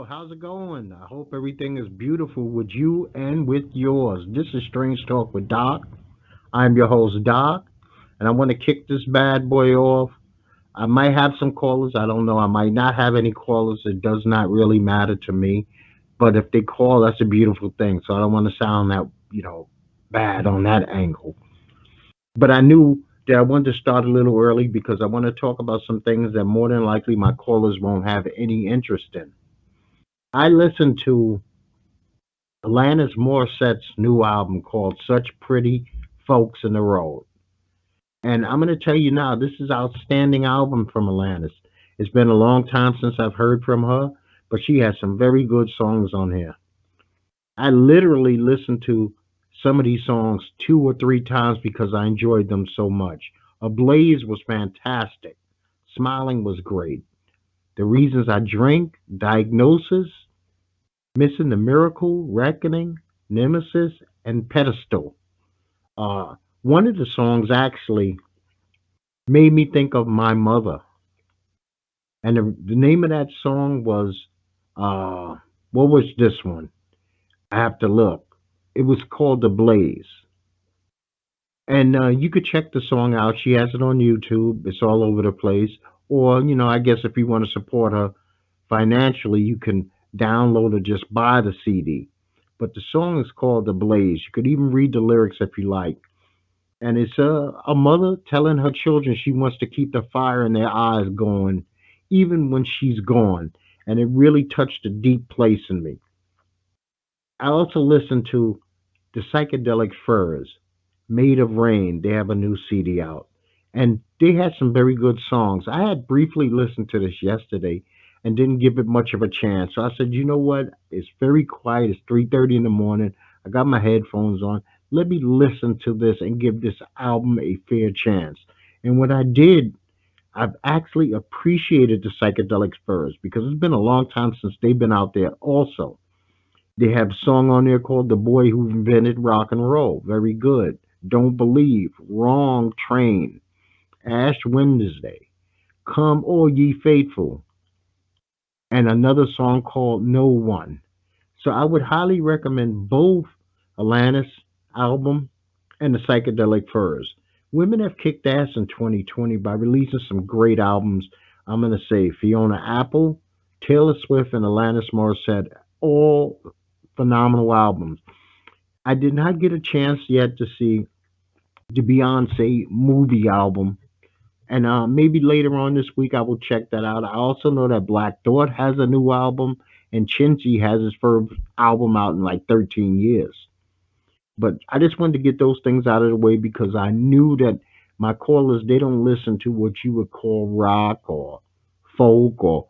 How's it going? I hope everything is beautiful with you and with yours. This is Strange Talk with Doc. I'm your host, Doc, and I want to kick this bad boy off. I might have some callers. I don't know. I might not have any callers. It does not really matter to me. But if they call, that's a beautiful thing. So I don't want to sound bad on that angle. But I knew that I wanted to start a little early because I want to talk about some things that more than likely my callers won't have any interest in. I listened to Alanis Morissette's new album called Such Pretty Folks in the Road. And I'm going to tell you now, this is an outstanding album from Alanis. It's been a long time since I've heard from her, but she has some very good songs on here. I literally listened to some of these songs two or three times because I enjoyed them so much. Ablaze was fantastic. Smiling was great. The Reasons I Drink, Diagnosis, Missing the Miracle, Reckoning, Nemesis, and Pedestal. One of the songs actually made me think of my mother. And the name of that song was, uh, what was this one? I have to look. It was called The Blaze. And you could check the song out. She has it on YouTube. It's all over the place. Or, I guess if you want to support her financially, you can download or just buy the CD. But the song is called The Blaze. You could even read the lyrics if you like. And it's a mother telling her children she wants to keep the fire in their eyes going, even when she's gone. And it really touched a deep place in me. I also listened to the Psychedelic Furs, Made of Rain. They have a new CD out. And they had some very good songs. I had briefly listened to this yesterday and didn't give it much of a chance. So I said, you know what? It's very quiet. It's 3:30 in the morning. I got my headphones on. Let me listen to this and give this album a fair chance. And what I did, I've actually appreciated the Psychedelic Furs because it's been a long time since they've been out there also. They have a song on there called The Boy Who Invented Rock and Roll. Very good. Don't Believe, Wrong Train, Ash Wednesday, Come All Ye Faithful, and another song called No One. So I would highly recommend both Alanis album and the Psychedelic Furs. Women have kicked ass in 2020 by releasing some great albums. I'm going to say Fiona Apple, Taylor Swift, and Alanis Morissette, all phenomenal albums. I did not get a chance yet to see the Beyonce movie album, and maybe later on this week I will check that out. I also know that Black Thought has a new album, and Chinchi has his first album out in like 13 years. But I just wanted to get those things out of the way because I knew that my callers they don't listen to what you would call rock or folk or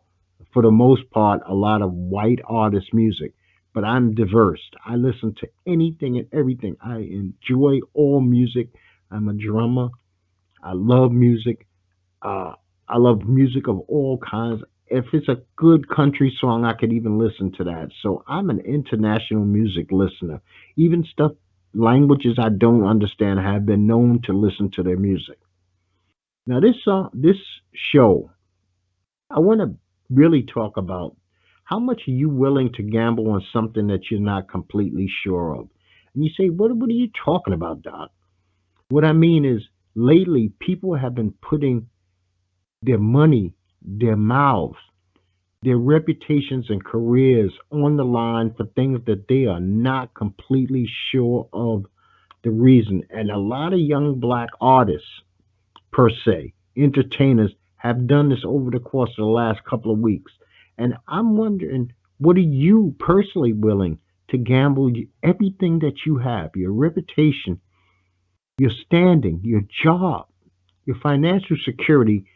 for the most part a lot of white artist music. But I'm diverse. I listen to anything and everything. I enjoy all music. I'm a drummer. I love music. Uh, I love music of all kinds. If it's a good country song, I could even listen to that. So I'm an international music listener. Even stuff, languages I don't understand, have been known to listen to their music. Now, this show, I want to really talk about how much are you willing to gamble on something that you're not completely sure of. And you say, what are you talking about, Doc? What I mean is, lately, people have been putting their money, their mouths, their reputations and careers on the line for things that they are not completely sure of the reason. And a lot of young black artists, per se, entertainers, have done this over the course of the last couple of weeks. And I'm wondering, what are you personally willing to gamble everything that you have, your reputation, your standing, your job, your financial security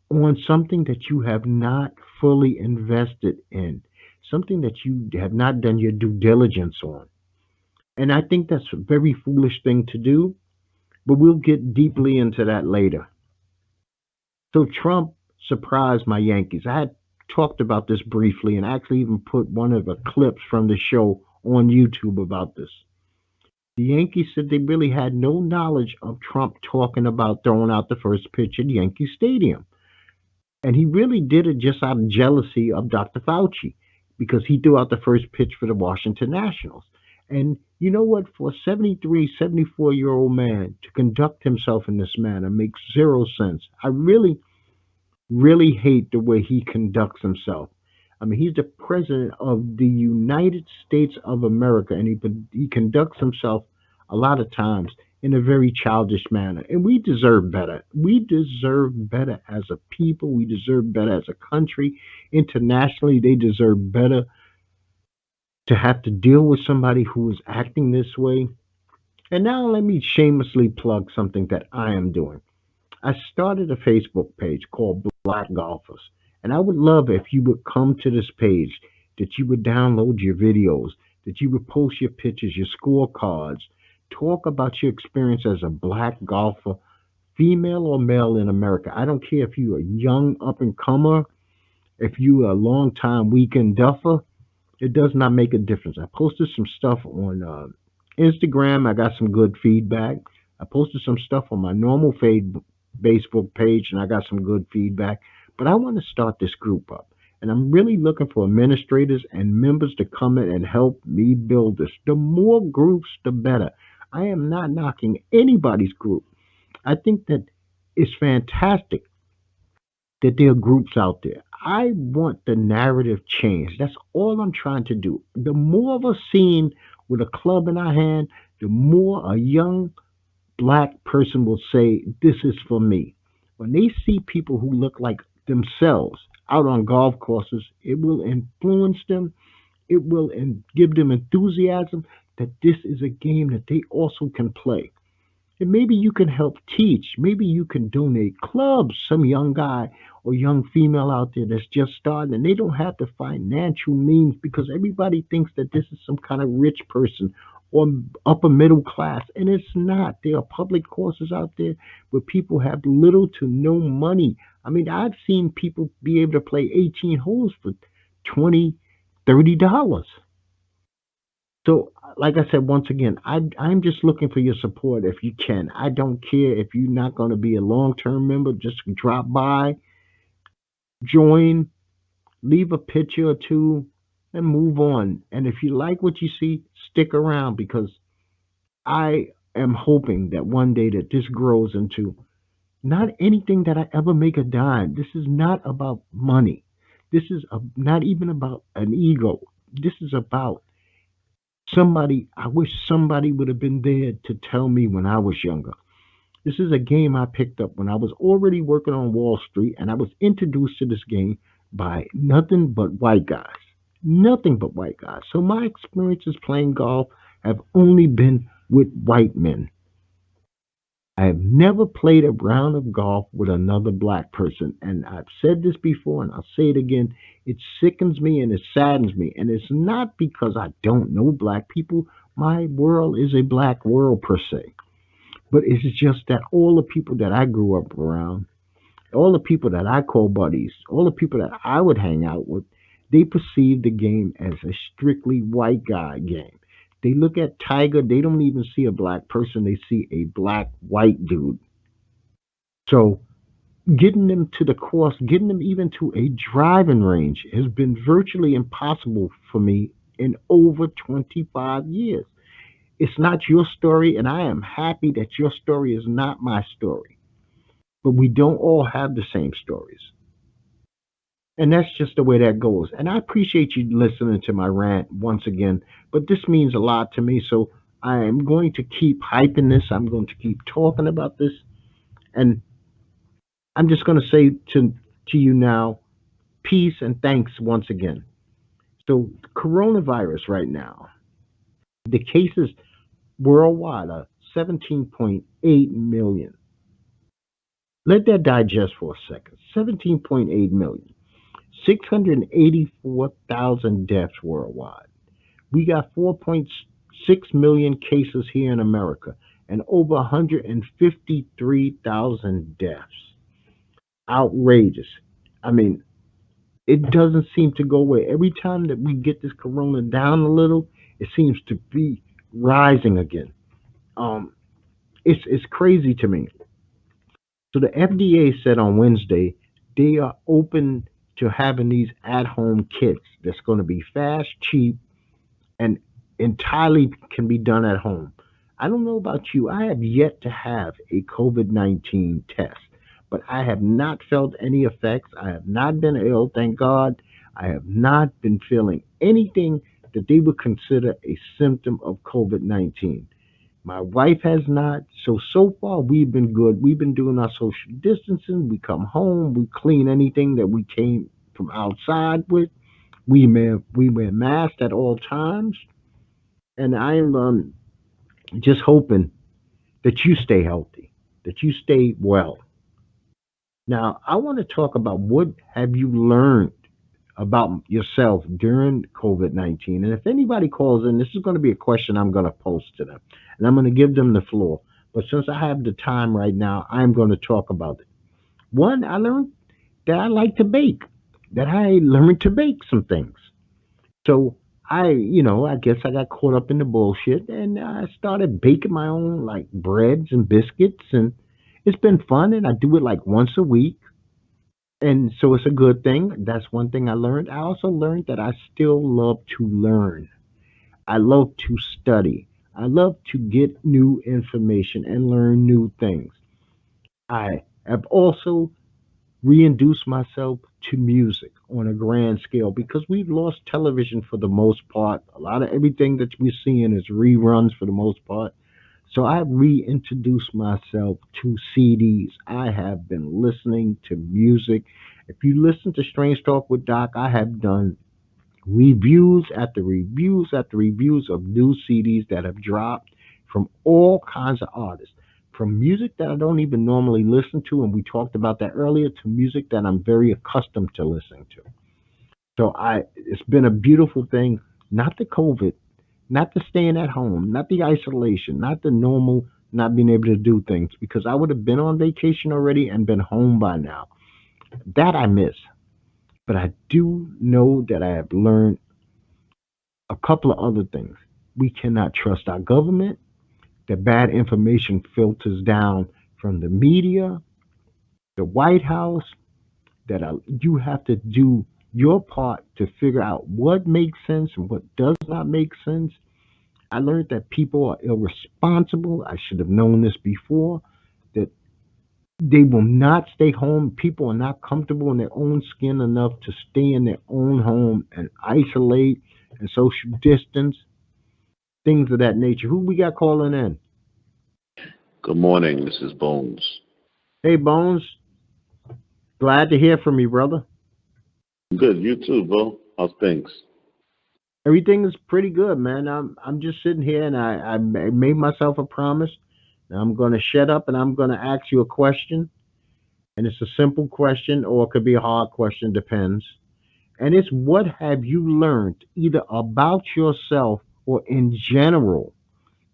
on something that you have not fully invested in, something that you have not done your due diligence on. And I think that's a very foolish thing to do, but we'll get deeply into that later. So Trump surprised my Yankees. I had talked about this briefly and actually even put one of the clips from the show on YouTube about this. The Yankees said they really had no knowledge of Trump talking about throwing out the first pitch at Yankee Stadium. And he really did it just out of jealousy of Dr. Fauci. because he threw out the first pitch for the Washington Nationals. And you know what? For a 73, 74-year-old man to conduct himself in this manner makes zero sense. I really hate the way he conducts himself. I mean, he's the president of the United States of America, and he conducts himself a lot of times in a very childish manner. And we deserve better. We deserve better as a people. We deserve better as a country. Internationally, they deserve better to have to deal with somebody who is acting this way. And now let me shamelessly plug something that I am doing. I started a Facebook page called Black Golfers, and I would love if you would come to this page, that you would download your videos, that you would post your pictures, your scorecards, talk about your experience as a black golfer, female or male in America. I don't care if you're a young up and comer, if you're a long time weekend duffer, it does not make a difference. I posted some stuff on Instagram. I got some good feedback. I posted some stuff on my normal Facebook page, and I got some good feedback. But I want to start this group up, and I'm really looking for administrators and members to come in and help me build this. The more groups, the better. I am not knocking anybody's group. I think that it's fantastic that there are groups out there. I want the narrative changed. That's all I'm trying to do. The more of us seen with a club in our hand, the more a young black person will say, "This is for me." When they see people who look like themselves out on golf courses, it will influence them. It will give them enthusiasm that this is a game that they also can play. And maybe you can help teach. Maybe you can donate clubs. Some young guy or young female out there that's just starting, and they don't have the financial means because everybody thinks that this is some kind of rich person or upper middle class, and it's not. There are public courses out there where people have little to no money. I mean, I've seen people be able to play 18 holes for 20, $30. So, like I said, once again, I'm just looking for your support if you can. I don't care if you're not going to be a long term member. Just drop by, join, leave a picture or two, and move on. And if you like what you see, stick around because I am hoping that one day that this grows into not anything that I ever make a dime. This is not about money. This is not even about an ego. This is about somebody. I wish somebody would have been there to tell me when I was younger. This is a game I picked up when I was already working on Wall Street, and I was introduced to this game by nothing but white guys. Nothing but white guys. So my experiences playing golf have only been with white men. I have never played a round of golf with another black person. And I've said this before and I'll say it again. It sickens me and it saddens me. And it's not because I don't know black people. My world is a black world per se. But it's just that all the people that I grew up around, all the people that I call buddies, all the people that I would hang out with, they perceive the game as a strictly white guy game. They look at Tiger, they don't even see a black person, they see a black white dude. So getting them to the course, getting them even to a driving range has been virtually impossible for me in over 25 years. It's not your story, and I am happy that your story is not my story. But we don't all have the same stories. And that's just the way that goes. And I appreciate you listening to my rant once again, but this means a lot to me. So I am going to keep hyping this. I'm going to keep talking about this. And I'm just going to say to you now, peace and thanks once again. So, coronavirus right now, the cases worldwide are 17.8 million. Let that digest for a second. 17.8 million. 684,000 deaths worldwide. We got 4.6 million cases here in America and over 153,000 deaths. Outrageous. I mean, it doesn't seem to go away. Every time that we get this corona down a little, it seems to be rising again. Um, it's crazy to me. So the FDA said on Wednesday they are open. to having these at-home kits that's going to be fast, cheap, and entirely can be done at home. I don't know about you. I have yet to have a COVID-19 test, but I have not felt any effects. I have not been ill, thank God. I have not been feeling anything that they would consider a symptom of COVID-19. My wife has not. So far, we've been good. We've been doing our social distancing. We come home, we clean anything that we came from outside with. We wear masks at all times. And I am just hoping that you stay healthy, that you stay well. Now, I want to talk about what have you learned about yourself during COVID-19. And if anybody calls in, this is going to be a question I'm going to post to them. And I'm going to give them the floor. But since I have the time right now, I'm going to talk about it. One, I learned that I like to bake, that I learned to bake some things. So I guess I got caught up in the bullshit and I started baking my own like breads and biscuits, and it's been fun, and I do it like once a week. And so it's a good thing. That's one thing I learned. I also learned that I still love to learn. I love to study. I love to get new information and learn new things. I have also reintroduce myself to music on a grand scale because we've lost television for the most part. A lot of everything that we're seeing is reruns for the most part. So I reintroduced myself to CDs. I have been listening to music. If you listen to Strange Talk with Doc, I have done reviews after reviews after reviews of new CDs that have dropped from all kinds of artists. From music that I don't even normally listen to, and we talked about that earlier, to music that I'm very accustomed to listening to. It's been a beautiful thing. Not the COVID, not the staying at home, not the isolation, not the normal not being able to do things, because I would have been on vacation already and been home by now. That I miss. But I do know that I have learned a couple of other things. We cannot trust our government. The bad information filters down from the media, the White House, you have to do your part to figure out what makes sense and what does not make sense. I learned that people are irresponsible. I should have known this before, that they will not stay home. People are not comfortable in their own skin enough to stay in their own home and isolate and social distance, things of that nature. Who we got calling in? Good morning. This is Bones. Hey, Bones. Glad to hear from you, brother. Good. You too, Bo. How's things? Everything is pretty good, man. I'm just sitting here, and I made myself a promise. And I'm going to shut up, and I'm going to ask you a question. And it's a simple question, or it could be a hard question, depends. And it's, what have you learned either about yourself or in general?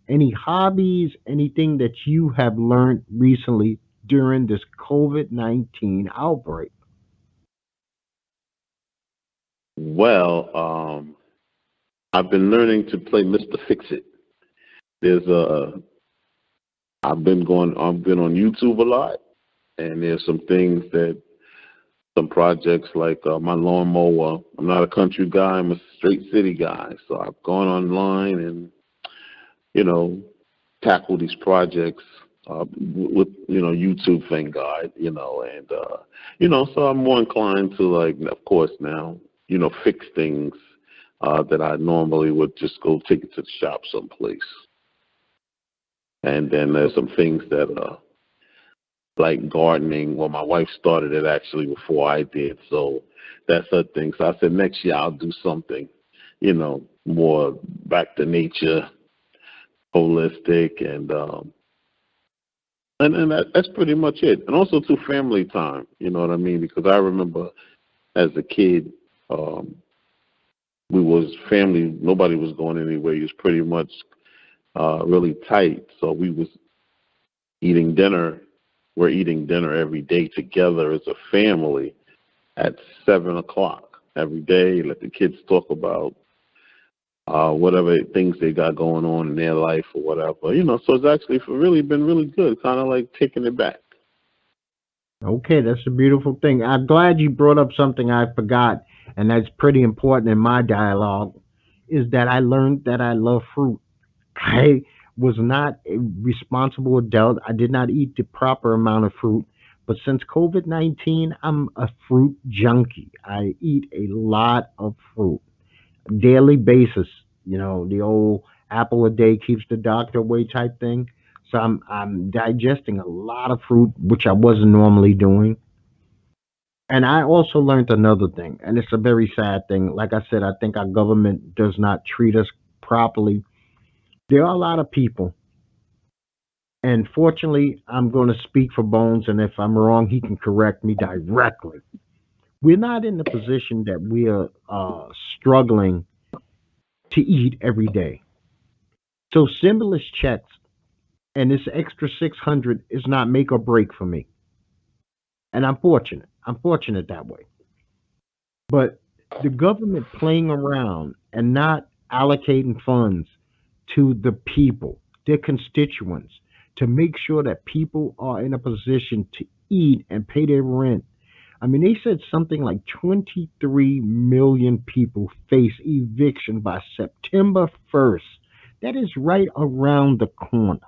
Any hobbies, anything that you have learned recently during this COVID-19 outbreak? Well, I've been learning to play Mr. Fixit. There's a I've been on YouTube a lot, and there's some projects like my lawnmower. I'm not a country guy. I'm a straight city guy. So I've gone online and you know tackle these projects with YouTube, thank God, and so I'm more inclined to, like, of course now, fix things that I normally would just go take it to the shop someplace. And then there's some things that like gardening. Well, my wife started it actually before I did, so that's her thing. So I said next year I'll do something, more back to nature, holistic, and that's pretty much it. And also to family time, you know what I mean? Because I remember as a kid, we was family. Nobody was going anywhere. It was pretty much really tight. So we was eating dinner. We're eating dinner every day together as a family at 7 o'clock every day. Let the kids talk about whatever things they got going on in their life or whatever. So it's actually really been really good, kind of like taking it back. Okay, that's a beautiful thing. I'm glad you brought up something I forgot, and that's pretty important in my dialogue, is that I learned that I love fruit. I was not a responsible adult. I did not eat the proper amount of fruit. But since COVID-19, I'm a fruit junkie. I eat a lot of fruit, daily basis. The old apple a day keeps the doctor away type thing. So I'm digesting a lot of fruit, which I wasn't normally doing. And I also learned another thing, and it's a very sad thing. Like I said, I think our government does not treat us properly. There are a lot of people, and fortunately, I'm going to speak for Bones, and if I'm wrong, he can correct me directly. We're not in the position that we are struggling to eat every day. So stimulus checks and this extra 600 is not make or break for me. And I'm fortunate. I'm fortunate that way. But the government playing around and not allocating funds to the people, their constituents, to make sure that people are in a position to eat and pay their rent. I mean, they said something like 23 million people face eviction by September 1st. That is right around the corner.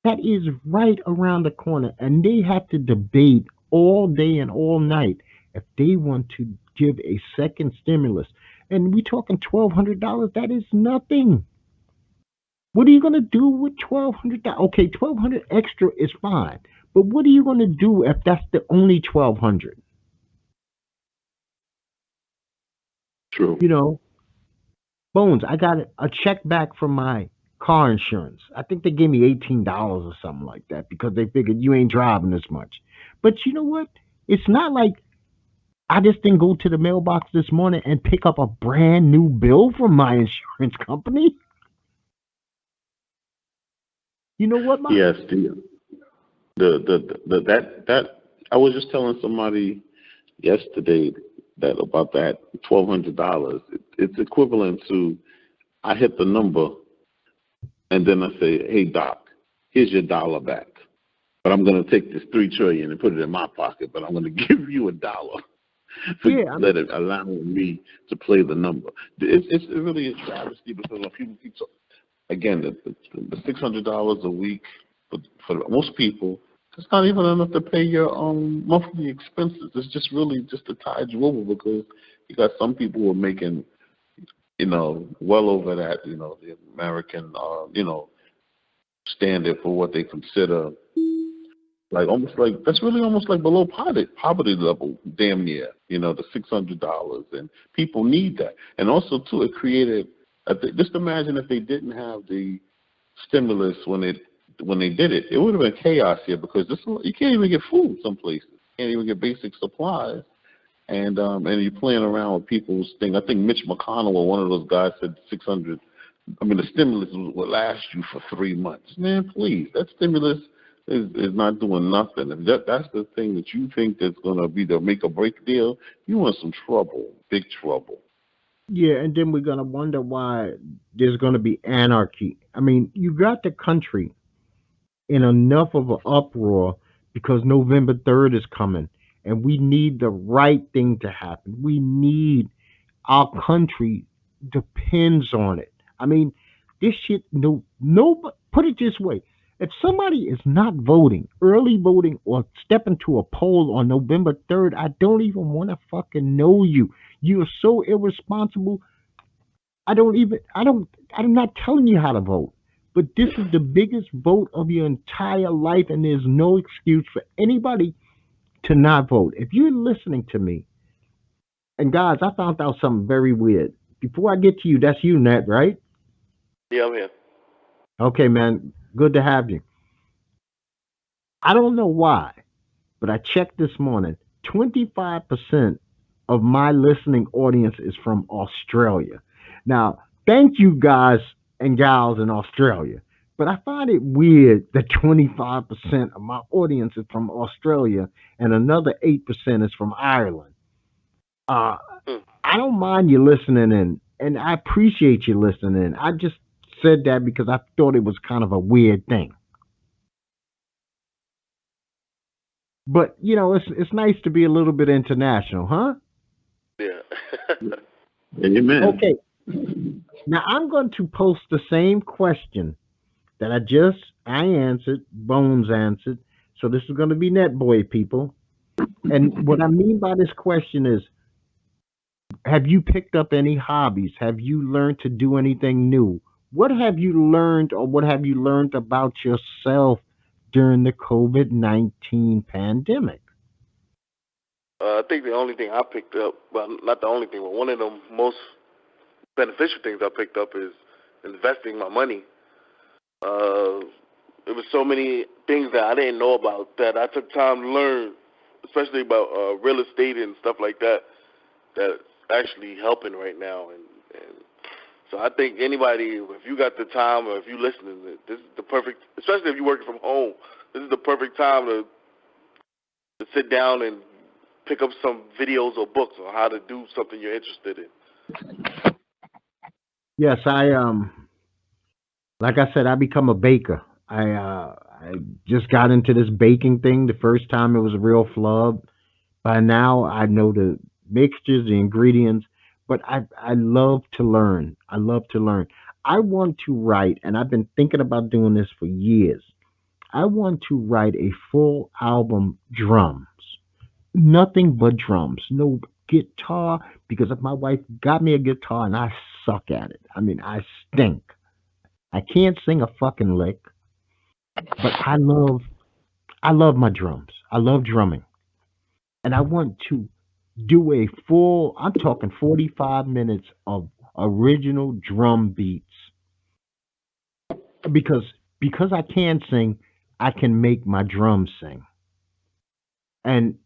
That is right around the corner. And they have to debate all day and all night if they want to give a second stimulus. And we talking $1,200. That is nothing. What are you going to do with $1,200? Okay, 1,200 extra is fine. But what are you going to do if that's the only 1,200? True. You know, Bones, I got a check back from my car insurance. I think they gave me $18 or something like that because they figured you ain't driving as much. But you know what? It's not like I just didn't go to the mailbox this morning and pick up a brand new bill from my insurance company. You know what, my Yes, the that I was just telling somebody yesterday that about that $1,200. It's equivalent to I hit the number and then I say, "Hey Doc, here's your dollar back, but I'm going to take this 3 trillion and put it in my pocket, but I'm going to give you a dollar for yeah, I let mean, it allowing me to play the number." It's really a travesty because when people keep again the $600 a week for most people. It's not even enough to pay your monthly expenses. It's just really just to tide you over because you got some people who are making well over that, the American, standard for what they consider like almost like that's really almost like below poverty level, damn near. The $600, and people need that. And also too, it created. Just imagine if they didn't have the stimulus when they did it, it would have been chaos here because you can't even get food some places. You can't even get basic supplies. And you're playing around with people's thing. I think Mitch McConnell or one of those guys said 600. I mean, the stimulus will last you for 3 months. Man, please, that stimulus is not doing nothing. If that's the thing that you think that's going to be the make or break deal, you in some trouble, big trouble. yeah, and then we're gonna wonder why there's gonna be anarchy. I mean, you got the country in enough of an uproar because November 3rd is coming, and we need the right thing to happen. We need our country depends on it. I mean, this shit. No. Put it this way: if somebody is not voting, early voting, or stepping to a poll on November 3rd, I don't even want to fucking know you. You are so irresponsible. I don't even. I don't. I'm not telling you how to vote. But this is the biggest vote of your entire life, and there's no excuse for anybody to not vote. If you're listening to me, and guys, I found out something very weird. Before I get to you, that's you, Nat, right? Yeah, I'm here. Okay, man. Good to have you. I don't know why, but I checked this morning. 25% of my listening audience is from Australia. Now, thank you guys and gals in Australia. But I find it weird that 25% of my audience is from Australia and another 8% is from Ireland. Uh, Hmm. I don't mind you listening in, and I appreciate you listening in. I just said that because I thought it was kind of a weird thing. But it's nice to be a little bit international, huh? Yeah. Amen. Okay. Now I'm going to post the same question that I answered, Bones answered. So this is going to be Netboy people. And what I mean by this question is, have you picked up any hobbies? Have you learned to do anything new? What have you learned, or what have you learned about yourself during the COVID-19 pandemic? I think the only thing I picked up, well, not the only thing, but one of the most beneficial things I picked up is investing my money. There was so many things that I didn't know about that I took time to learn, especially about real estate and stuff like that. That's actually helping right now, and so I think anybody, if you got the time or if you listening, this is the perfect, especially if you're working from home, this is the perfect time to sit down and pick up some videos or books on how to do something you're interested in. Yes, like I said, I become a baker. I just got into this baking thing. The first time it was a real flub. By now I know the mixtures, the ingredients, but I love to learn. I love to learn. I want to write, and I've been thinking about doing this for years. I want to write a full album drums. Nothing but drums. No guitar, because if my wife got me a guitar and I suck at it. I mean, I stink. I can't sing a fucking lick, but I love my drums. I love drumming. And I want to do a full, I'm talking 45 minutes of original drum beats, because I can sing, I can make my drums sing. And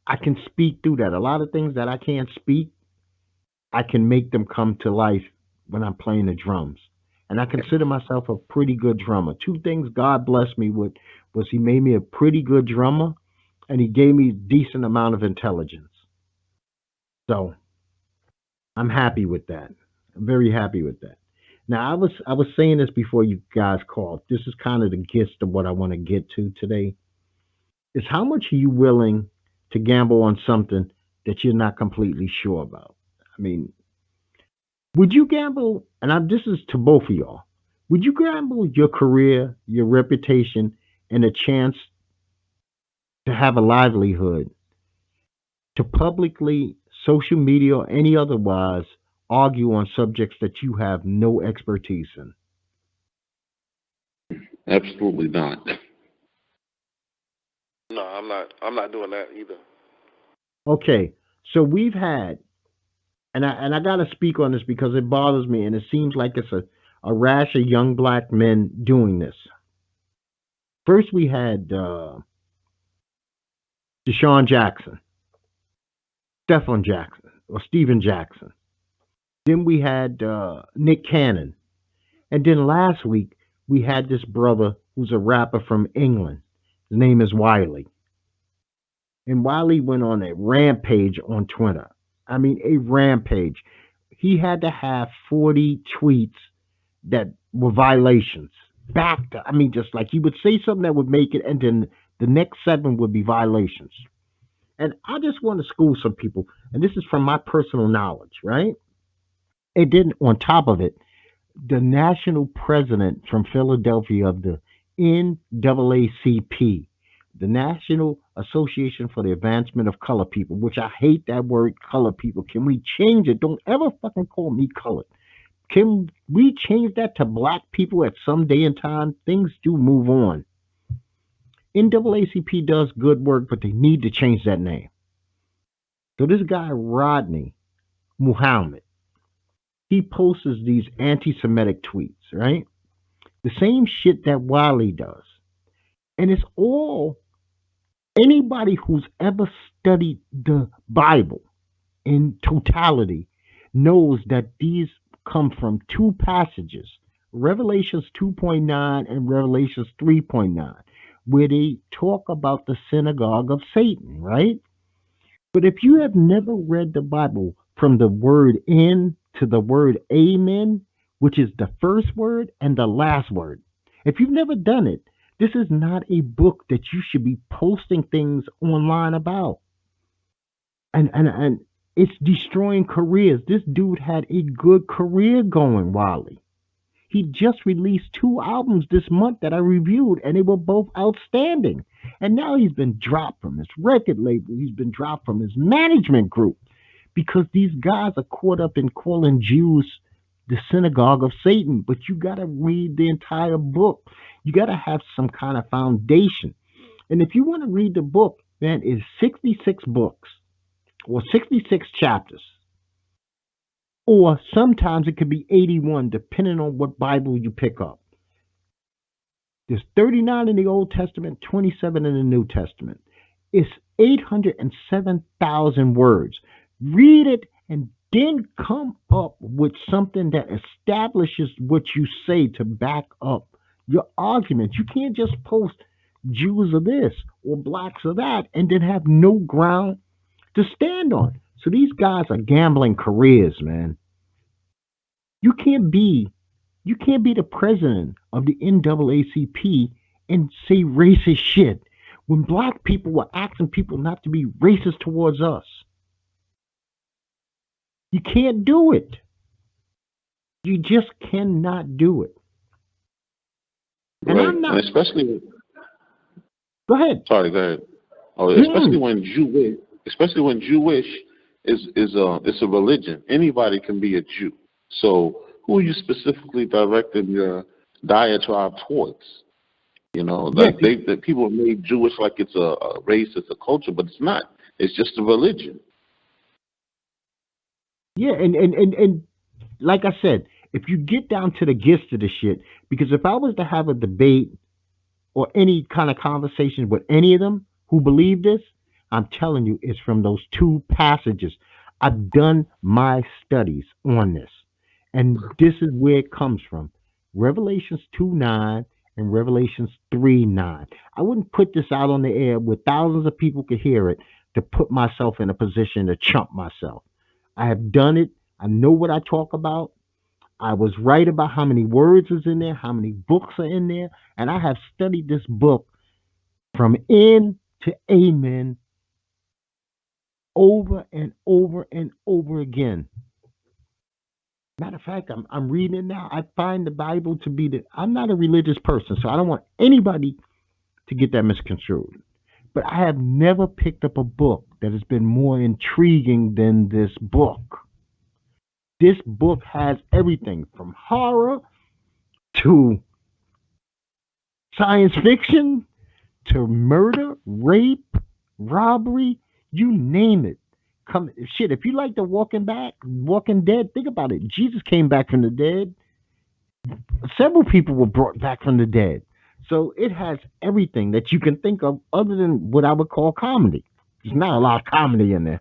I can speak through that. A lot of things that I can't speak, I can make them come to life when I'm playing the drums. And I consider myself a pretty good drummer. Two things God blessed me with was He made me a pretty good drummer, and He gave me a decent amount of intelligence. So I'm happy with that. I'm very happy with that. Now I was saying this before you guys called. This is kind of the gist of what I want to get to today. Is how much are you willing to gamble on something that you're not completely sure about? I mean, would you gamble? And this is to both of y'all. Would you gamble your career, your reputation, and a chance to have a livelihood to publicly, social media or any otherwise, argue on subjects that you have no expertise in? Absolutely not. No, I'm not. I'm not doing that either. Okay, so we've had, and I got to speak on this because it bothers me, and it seems like it's a rash of young black men doing this. First, we had Deshaun Jackson, Stephon Jackson, or Steven Jackson. Then we had Nick Cannon, and then last week we had this brother who's a rapper from England. His name is Wiley. And Wiley went on a rampage on Twitter. I mean, a rampage. He had to have 40 tweets that were violations. Back to, I mean, just like he would say something that would make it, and then the next seven would be violations. And I just want to school some people, and this is from my personal knowledge, right? And then on top of it, the national president from Philadelphia of the NAACP, the National Association for the Advancement of Color People, which I hate that word color people. Can we change it? Don't ever fucking call me colored. Can we change that to black people at some day and time? Things do move on. NAACP does good work, but they need to change that name. So this guy, Rodney Muhammad, he posts these anti-Semitic tweets, right? The same shit that Wiley does. And it's all, anybody who's ever studied the Bible in totality knows that these come from two passages, Revelations 2.9 and Revelations 3.9, where they talk about the synagogue of Satan, right? But if you have never read the Bible from the word in to the word amen, which is the first word and the last word, if you've never done it, This is not a book that you should be posting things online about. And it's destroying careers. This dude had a good career going, Wiley. He just released two albums this month that I reviewed, and they were both outstanding. And now he's been dropped from his record label. He's been dropped from his management group because these guys are caught up in calling Jews the synagogue of Satan. But you got to read the entire book. You got to have some kind of foundation. And if you want to read the book, man, it's 66 books or 66 chapters. Or sometimes it could be 81, depending on what Bible you pick up. There's 39 in the Old Testament, 27 in the New Testament. It's 807,000 words. Read it and then come up with something that establishes what you say to back up your argument. You can't just post Jews are this or blacks are that and then have no ground to stand on. So these guys are gambling careers, man. You can't be the president of the NAACP and say racist shit when black people were asking people not to be racist towards us. You can't do it. You just cannot do it. And Right, I'm not. and especially. Go ahead. Sorry, go ahead. Oh, especially when Jewish is it's a religion. Anybody can be a Jew. So who are you specifically directing your diatribe towards? You know, like the people made Jewish like it's a race, it's a culture, but it's not. It's just a religion. Yeah, and like I said, if you get down to the gist of the shit, because if I was to have a debate or any kind of conversation with any of them who believe this, I'm telling you, it's from those two passages. I've done my studies on this, and this is where it comes from. Revelations 2:9 and Revelations 3:9. I wouldn't put this out on the air where thousands of people could hear it to put myself in a position to chump myself. I have done it. I know what I talk about. I was right about how many words is in there, how many books are in there, and I have studied this book from end to amen over and over and over again. Matter of fact, I'm reading it now. I find the Bible to be I'm not a religious person, so I don't want anybody to get that misconstrued. But I have never picked up a book that has been more intriguing than this book. This book has everything from horror to science fiction to murder, rape, robbery, you name it. Come shit, if you like the Walking Dead, think about it. Jesus came back from the dead. Several people were brought back from the dead. So it has everything that you can think of other than what I would call comedy. There's not a lot of comedy in there.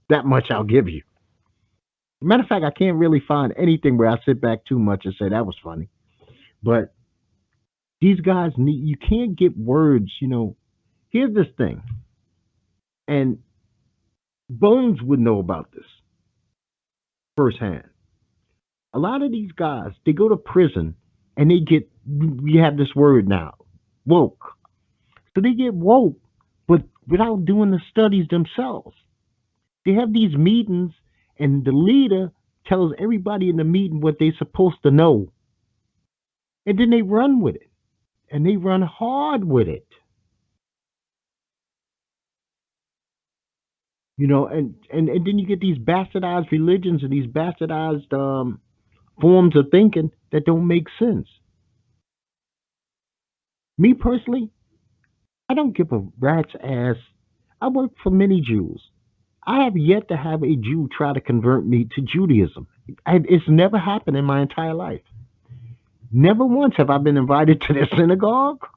That much I'll give you. Matter of fact, I can't really find anything where I sit back too much and say that was funny. But these guys need, you can't get words, Here's this thing. And Bones would know about this firsthand. A lot of these guys, they go to prison and we have this word now, woke. So they get woke, but without doing the studies themselves. They have these meetings and the leader tells everybody in the meeting what they're supposed to know. And then they run with it. And they run hard with it. And then you get these bastardized religions and these bastardized forms of thinking that don't make sense. Me personally, I don't give a rat's ass. I work for many Jews. I have yet to have a Jew try to convert me to Judaism. It's never happened in my entire life. Never once have I been invited to their synagogue,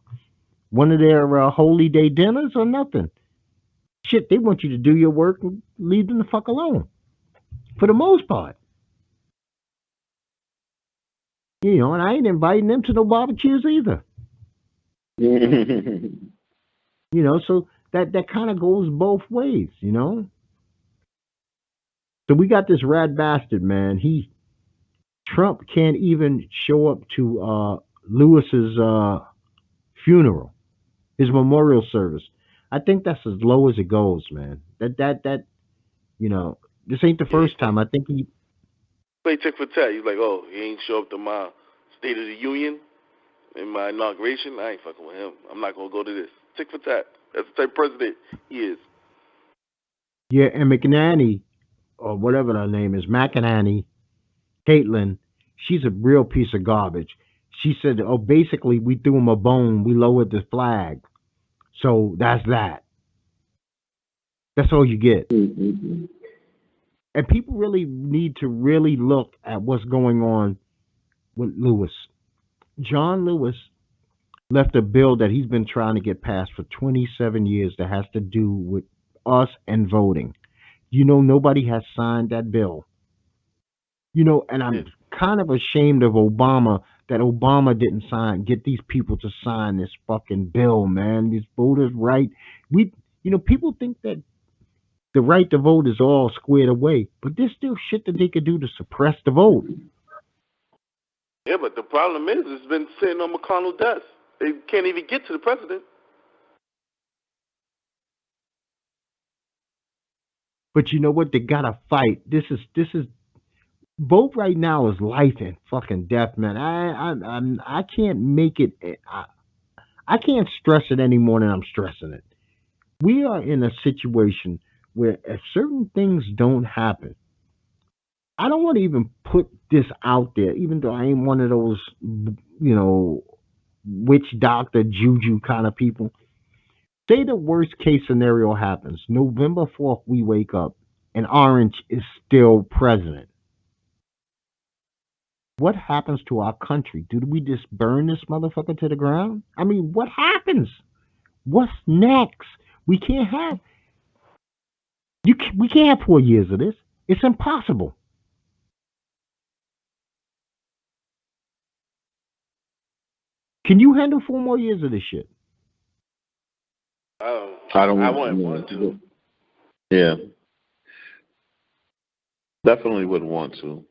one of their holy day dinners, or nothing. Shit, they want you to do your work and leave them the fuck alone. For the most part. And I ain't inviting them to no barbecues either. So that kind of goes both ways, So we got this rat bastard, man. Trump can't even show up to Lewis's funeral, his memorial service. I think that's as low as it goes, man. That you know, this ain't the Yeah, first time. I think he. play tick for tat. He's like, oh, he ain't show up to my State of the Union in my inauguration. I ain't fucking with him. I'm not gonna go to this. Tick for tat. That's the type of president he is. Yeah, and McNanny or whatever her name is, McEnany, Caitlin, she's a real piece of garbage. She said, "Oh, basically, we threw him a bone. We lowered the flag, so that's that. That's all you get." Mm-hmm. And people really need to really look at what's going on with Lewis. John Lewis left a bill that he's been trying to get passed for 27 years that has to do with us and voting. Nobody has signed that bill. And Yeah, I'm kind of ashamed of Obama that Obama didn't get these people to sign this fucking bill, man. These voters' right. People think that the right to vote is all squared away, but there's still shit that they could do to suppress the vote. yeah, but the problem is, it's been sitting on McConnell's desk. They can't even get to the president. But you know what? They gotta fight. This is vote right now is life and fucking death, man. I can't make it. I can't stress it any more than I'm stressing it. We are in a situation where if certain things don't happen, I don't want to even put this out there, even though I ain't one of those, witch doctor juju kind of people. Say the worst case scenario happens. November 4th, we wake up and Orange is still president. What happens to our country? Do we just burn this motherfucker to the ground? I mean, what happens? What's next? We can't have we can't have 4 years of this. It's impossible. Can you handle 4 more years of this shit? I don't. I wouldn't want to. Yeah, definitely wouldn't want to.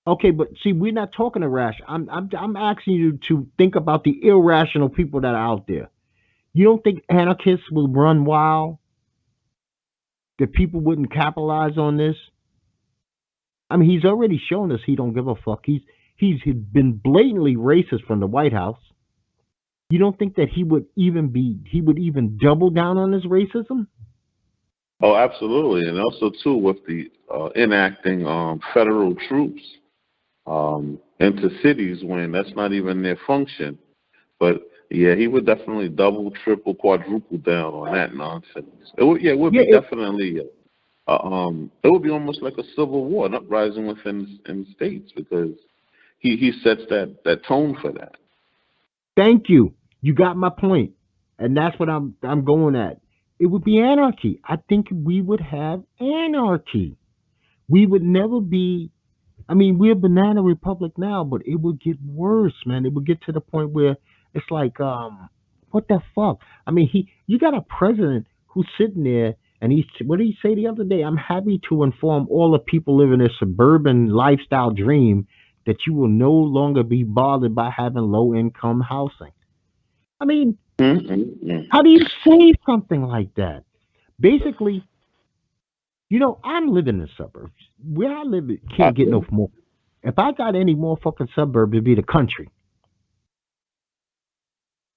Okay, but see, we're not talking irrational. I'm asking you to think about the irrational people that are out there. You don't think anarchists will run wild? That people wouldn't capitalize on this? I mean, he's already shown us he don't give a fuck. He's been blatantly racist from the White House. You don't think that he would even double down on his racism? Oh, absolutely, and also too with the enacting federal troops into cities when that's not even their function. But yeah, he would definitely double, triple, quadruple down on that nonsense. It would Yeah, be definitely. It would be almost like a civil war, an uprising within in states because he sets that tone for that. thank you. You got my point, and that's what I'm going at. It would be anarchy. I think we would have anarchy. We would never be. I mean, we're a banana republic now, but it would get worse, man. It would get to the point where it's like, what the fuck? I mean, you got a president who's sitting there, and what did he say the other day? I'm happy to inform all the people living a suburban lifestyle dream that you will no longer be bothered by having low income housing. I mean, Mm-mm-mm. how do you say something like that? Basically, I'm living in the suburbs. Where I live, it can't get no more. If I got any more fucking suburb, it'd be the country.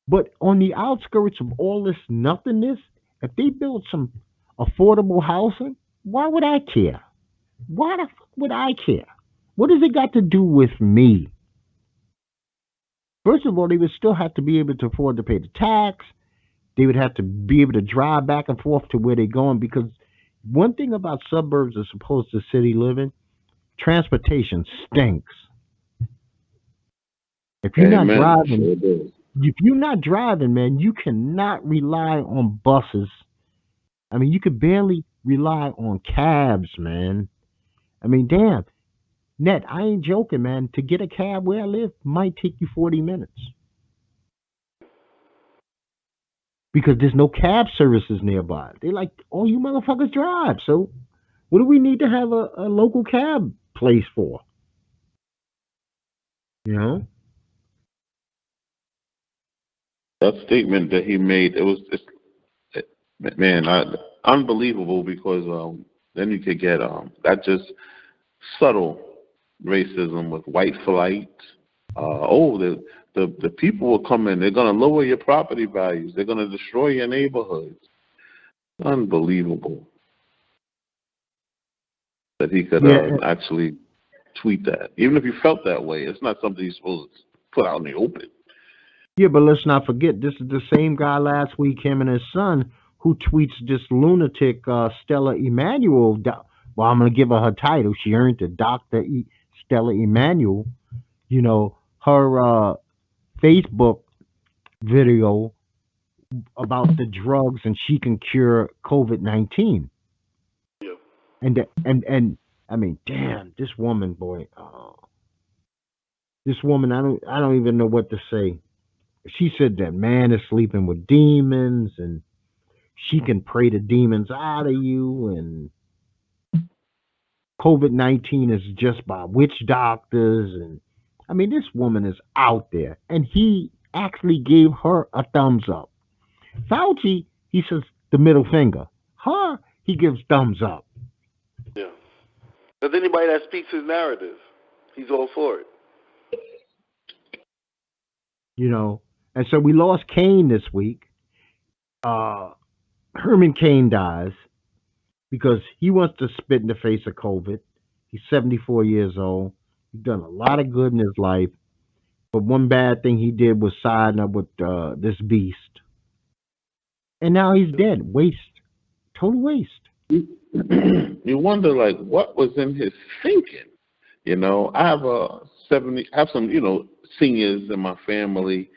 But on the outskirts of all this nothingness, if they build some affordable housing, why would I care? Why the fuck would I care? What does it got to do with me? First of all, they would still have to be able to afford to pay the tax. They would have to be able to drive back and forth to where they're going because one thing about suburbs as opposed to city living, transportation stinks. If you're not Amen. driving, Sure does. if you're not driving, man, you cannot rely on buses. I mean, you could barely rely on cabs, man. I mean, damn, net, I ain't joking, man. To get a cab where I live might take you 40 minutes because there's no cab services nearby. They're like, oh, you motherfuckers drive. So what do we need to have a local cab place for? You know? That statement that he made, it was just, man, unbelievable because then you could get that just subtle racism with white flight. The people will come in. They're going to lower your property values. They're going to destroy your neighborhoods. Unbelievable that he could Yeah, actually tweet that. Even if you felt that way, it's not something you're supposed to put out in the open. yeah, but let's not forget this is the same guy last week, him and his son, who tweets this lunatic Stella Emanuel. Well, I'm gonna give her title. She earned it, Stella Emanuel. You know her Facebook video about the drugs and she can cure COVID-19. Yeah. And I mean, damn, this woman, boy, this woman, I don't even know what to say. She said that man is sleeping with demons and she can pray the demons out of you, and COVID-19 is just by witch doctors. And I mean, this woman is out there, and he actually gave her a thumbs up. Fauci, he says the middle finger. Her, he gives thumbs up. Yeah. Because anybody that speaks his narrative, he's all for it. You know, and so we lost Kane this week. Uh, Herman Cain dies because he wants to spit in the face of COVID. He's 74 years old. He's done a lot of good in his life, but one bad thing he did was sign up with this beast, and now he's dead. Waste, total waste. You wonder, like, what was in his thinking? I have some, seniors in my family,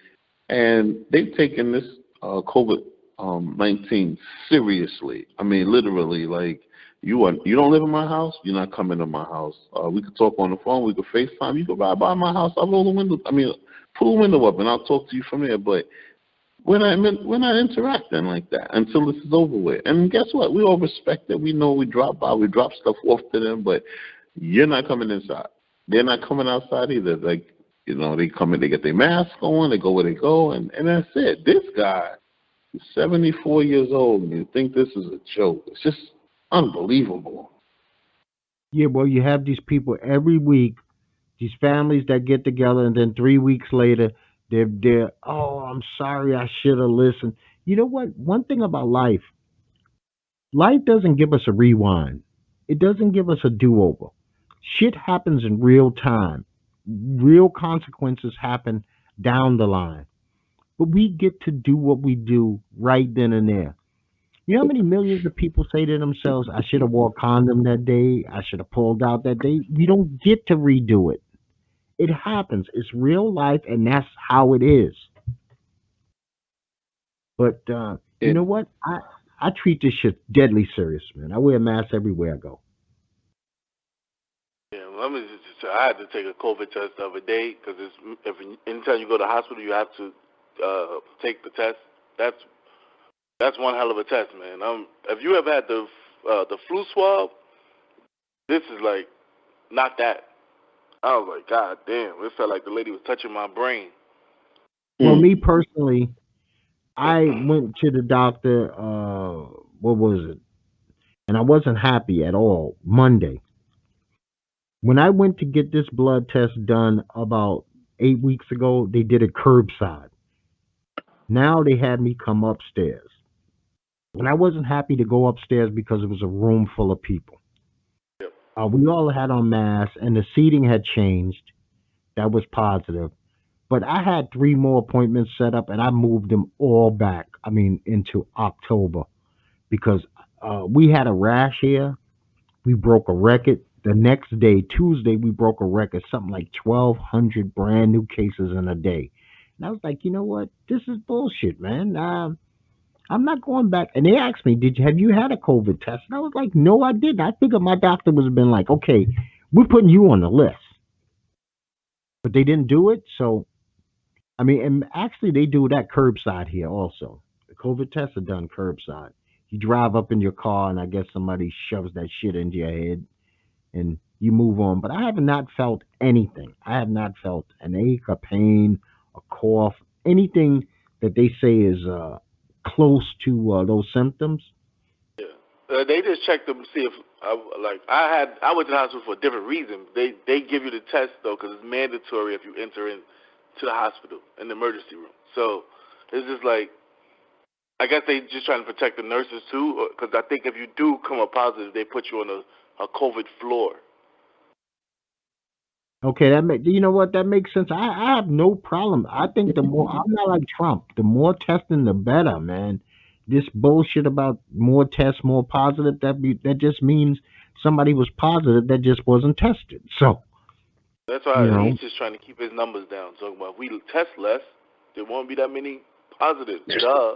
and they've taken this COVID 19 seriously. I mean, literally, like, you don't live in my house, you're not coming to my house. We could talk on the phone, we could FaceTime, you could ride by my house, I'll roll the window, pull the window up, and I'll talk to you from there. But we're not interacting like that until this is over with. And guess what? We all respect it. We know we drop by, we drop stuff off to them, but you're not coming inside. They're not coming outside either. Like, they come in, they get their mask on, they go where they go, and that's it. This guy is 74 years old, and you think this is a joke. It's just unbelievable. Yeah, well, you have these people every week, these families that get together, and then 3 weeks later, they're oh, I'm sorry, I should have listened. You know what? One thing about life doesn't give us a rewind. It doesn't give us a do over. Shit happens in real time. Real consequences happen down the line. But we get to do what we do right then and there. You know how many millions of people say to themselves, I should have wore a condom that day, I should have pulled out that day? We don't get to redo it. It happens. It's real life, and that's how it is. But you know It, what? I treat this shit deadly serious, man. I wear a mask everywhere I go. Yeah, well, let me just say, I had to take a COVID test the other day because anytime you go to the hospital, you have to take the test. That's that's one hell of a test, man. If you ever had the flu swab, this is like not that. I was like, God damn, it felt like the lady was touching my brain. Well, mm, me personally, I went to the doctor. What was it? And I wasn't happy at all. Monday, when I went to get this blood test done about 8 weeks ago, they did it curbside. Now they had me come upstairs, and I wasn't happy to go upstairs because it was a room full of people. Yep. We all had on masks, and the seating had changed. That was positive. But I had three more appointments set up, and I moved them all back. I mean, into October because we had a rash here. We broke a record. The next day, Tuesday, we broke a record, something like 1,200 brand new cases in a day. And I was like, you know what? This is bullshit, man. I'm not going back. And they asked me, have you had a COVID test? And I was like, no, I didn't. I figured my doctor was been like, okay, we're putting you on the list. But they didn't do it. So, I mean, and actually, they do that curbside here also. The COVID tests are done curbside. You drive up in your car, and I guess somebody shoves that shit into your head, and you move on. But I have not felt anything. I have not felt an ache, a pain, a cough, anything that they say is close to those symptoms. Yeah. They just checked them to see if I went to the hospital for a different reason. They give you the test though because it's mandatory if you enter into the hospital in the emergency room. So it's just like I guess they just trying to protect the nurses too because I think if you do come up positive, they put you on a COVID floor. Okay, you know what, that makes sense. I have no problem. I think the more I'm not like Trump, the more testing, the better, man. This bullshit about more tests, more positive, that just means somebody was positive that just wasn't tested. So That's you why know, he's just trying to keep his numbers down. Talking about if we test less, there won't be that many positives. Duh.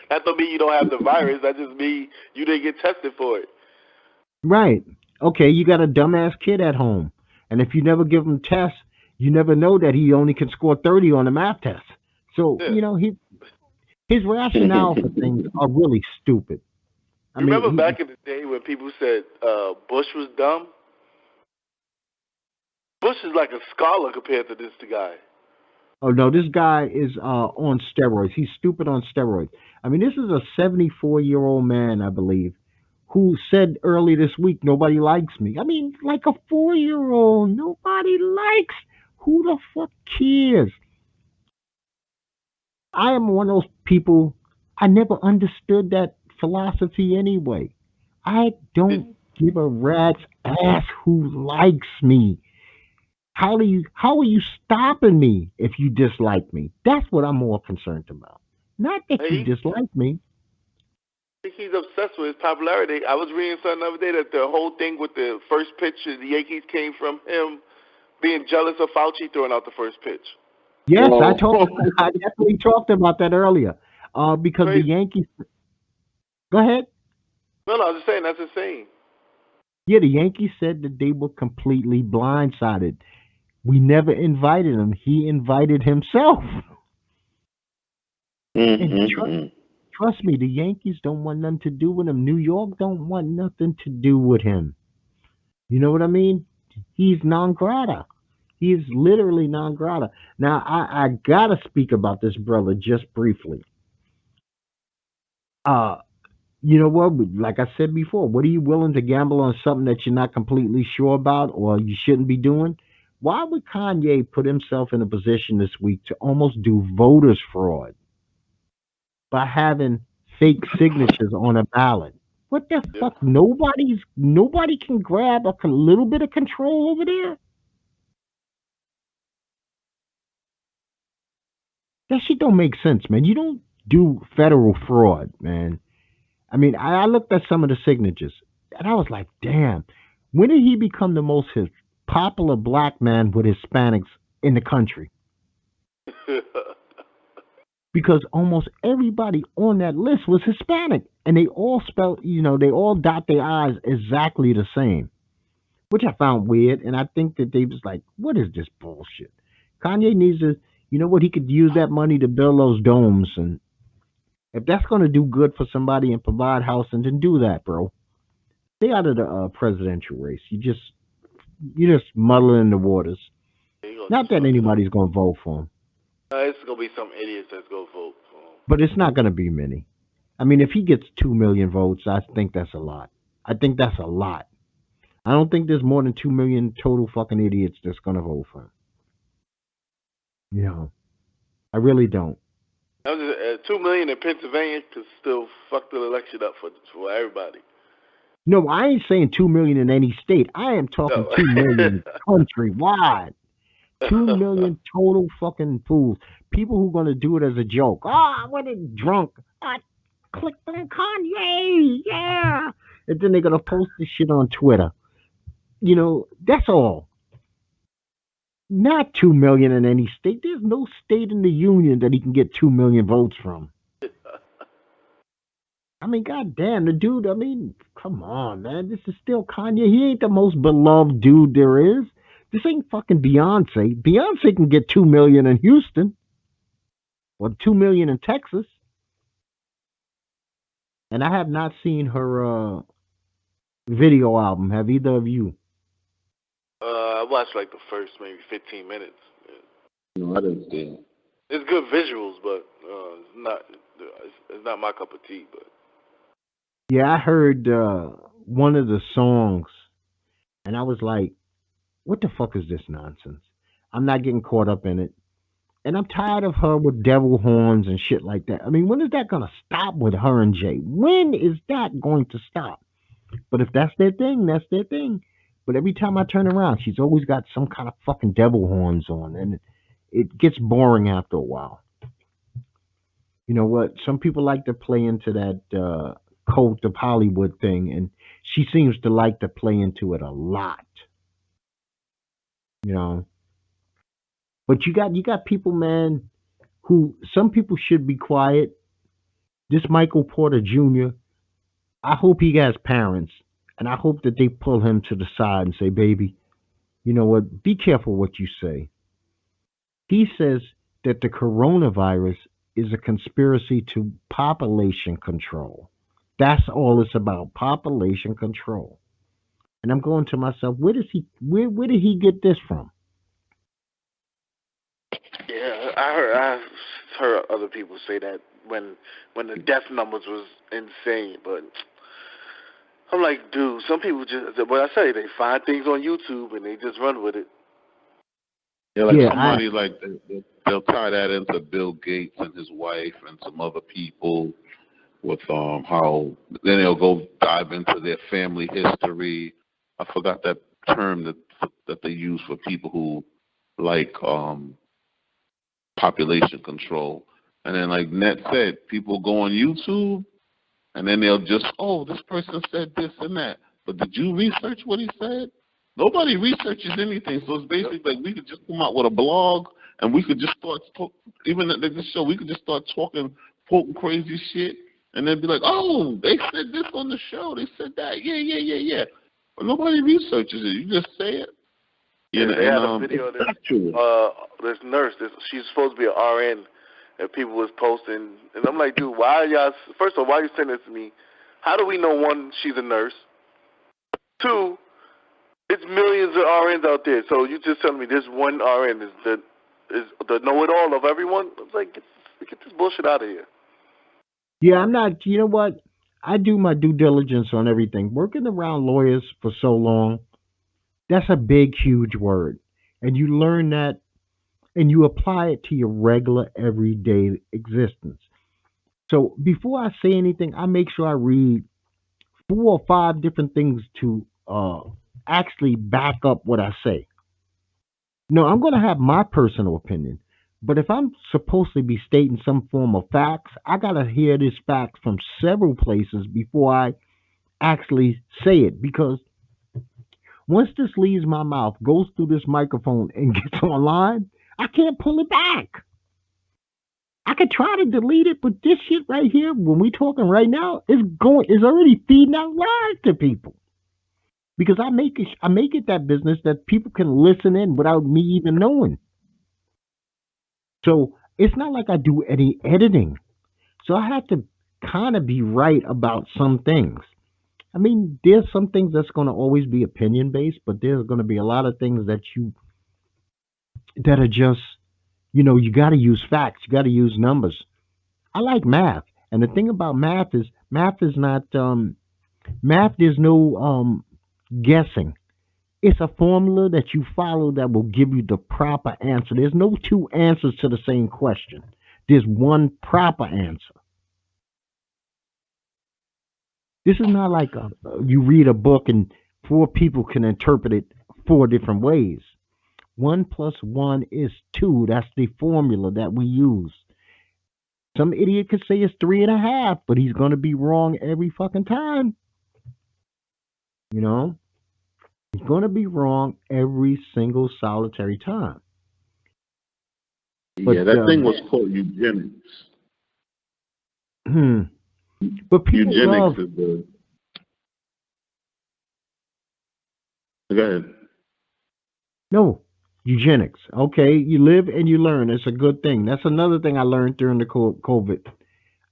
That don't mean you don't have the virus. That just means you didn't get tested for it. right? Okay, you got a dumbass kid at home, and if you never give him tests, you never know that he only can score 30 on the math test. So Yeah. his rationale for things are really stupid. I You remember mean, back in the day when people said Bush was dumb? Bush is like a scholar compared to this guy. oh no, this guy is on steroids. He's stupid on steroids. I mean, this is a 74-year-old man, I believe, who said early this week, nobody likes me. I mean, like a 4-year-old, nobody likes. Who the fuck cares? I am one of those people. I never understood that philosophy anyway. I Did, don't give a rat's ass who likes me. How are you stopping me if you dislike me? That's what I'm more concerned about. Not that you he, dislike me. he's obsessed with his popularity. I was reading something the other day that the whole thing with the first pitch of the Yankees came from him being jealous of Fauci throwing out the first pitch. Yes, I Whoa. talked. I definitely talked about that earlier. Because the Crazy. Yankees. Go ahead. No, I was just saying that's insane. Yeah, the Yankees said that they were completely blindsided. We never invited him. He invited himself. And Mm-mm-mm. trust me, the Yankees don't want nothing to do with him. New York don't want nothing to do with him. You know what I mean? He's non grata. He's literally non grata. Now, I gotta speak about this brother just briefly. Uh, you know what? Like I said before, what are you willing to gamble on something that you're not completely sure about or you shouldn't be doing? Why would Kanye put himself in a position this week to almost do voters fraud by having fake signatures on a ballot? What the Yeah. fuck? Nobody can grab a little bit of control over there. That shit don't make sense, man. You don't do federal fraud, man. I mean, I looked at some of the signatures, and I was like, damn, when did he become the most popular black man with Hispanics in the country? Because almost everybody on that list was Hispanic, and they all spell, they all dot their I's exactly the same, which I found weird, and I think that they was like, what is this bullshit? Kanye needs to, you know what, he could use that money to build those domes, and if that's going to do good for somebody and provide housing, then do that, bro. Stay out of the presidential race. You just muddling the waters. He gonna Not just that fuck it up. anybody's going to vote for him, It's gonna be some idiots that's gonna vote for him. but it's not going to be many. I mean, if he gets 2 million votes, I think that's a lot. I think that's a lot. I don't think there's more than 2 million total fucking idiots that's going to vote for him. You know, I really don't. That was just, 2 million in Pennsylvania could still fuck the election up for everybody. No, I ain't saying 2 million in any state. I am talking No. 2 million countrywide. 2 million total fucking fools. People who gonna do it as a joke. Oh, I went drunk. I clicked on Kanye. Yeah. And then they're gonna post this shit on Twitter. That's all. Not 2 million in any state. There's no state in the union that he can get 2 million votes from. I mean, goddamn, the dude. I mean, come on, man. This is still Kanye. He ain't the most beloved dude there is. This ain't fucking Beyonce. Beyonce can get 2 million in Houston or 2 million in Texas, and I have not seen her video album. Have either of you? I watched like the first maybe 15 minutes. Yeah. No, I didn't see it. It's good visuals, but it's not my cup of tea. But Yeah, I heard one of the songs, and I was like, "What the fuck is this nonsense?" I'm not getting caught up in it, and I'm tired of her with devil horns and shit like that. I mean, when is that gonna stop with her and Jay? When is that going to stop? But if that's their thing, that's their thing. But every time I turn around, she's always got some kind of fucking devil horns on, and it gets boring after a while. You know what? Some people like to play into that cult of Hollywood thing, and she seems to like to play into it a lot. You know, but you got people, man, who some people should be quiet. This Michael Porter Jr. I hope he has parents, and I hope that they pull him to the side and say, "Baby, you know what? Be careful what you say." He says that the coronavirus is a conspiracy to population control. That's all it's about, population control. And I'm going to myself, where did he get this from? yeah, I heard other people say that when the death numbers was insane, but I'm like, dude, some people just, what I say, they find things on YouTube and they just run with it. Yeah, like Yeah, somebody like they'll tie that into Bill Gates and his wife and some other people with how then they'll go dive into their family history. I forgot that term that they use for people who like population control. And then like Net said, people go on YouTube and then they'll just, oh, this person said this and that. But did you research what he said? Nobody researches anything. So it's basically like we could just come out with a blog and we could just start, even at this show, we could just start talking, quoting crazy shit. And then be like, oh, they said this on the show. They said that. Yeah. But nobody researches it. You just say it. Yeah, And, they had a and video of it's factual. this nurse. She's supposed to be an RN, and people was posting. And I'm like, dude, why are y'all? First of all, why are you sending this to me? How do we know, one, she's a nurse? Two, it's millions of RNs out there. So you just telling me this one RN is the know-it-all of everyone? I was like, get this bullshit out of here. Yeah, I'm not, you know what? I do my due diligence on everything. Working around lawyers for so long, that's a big, huge word. And you learn that and you apply it to your regular, everyday existence. So before I say anything, I make sure I read 4 or 5 different things to actually back up what I say. No, I'm going to have my personal opinion. But if I'm supposed to be stating some form of facts, I got to hear this fact from several places before I actually say it. Because once this leaves my mouth, goes through this microphone, and gets online, I can't pull it back. I could try to delete it, but this shit right here, when we talking right now, is already feeding out live to people. Because I make it that business that people can listen in without me even knowing. So it's not like I do any editing. So I have to kind of be right about some things. I mean, there's some things that's going to always be opinion based, but there's going to be a lot of things that are just, you got to use facts, you got to use numbers. I like math, and the thing about math is not math. There's no guessing. It's a formula that you follow that will give you the proper answer. There's no two answers to the same question. There's one proper answer. This is not like you read a book and 4 people can interpret it 4 different ways. 1 plus 1 is 2. That's the formula that we use. Some idiot could say it's 3.5, but he's going to be wrong every fucking time. You know, he's going to be wrong every single solitary time. Yeah, But that thing was called eugenics. but people Eugenics love. is the. Go ahead. No, eugenics. Okay, you live and you learn. It's a good thing. That's another thing I learned during the COVID.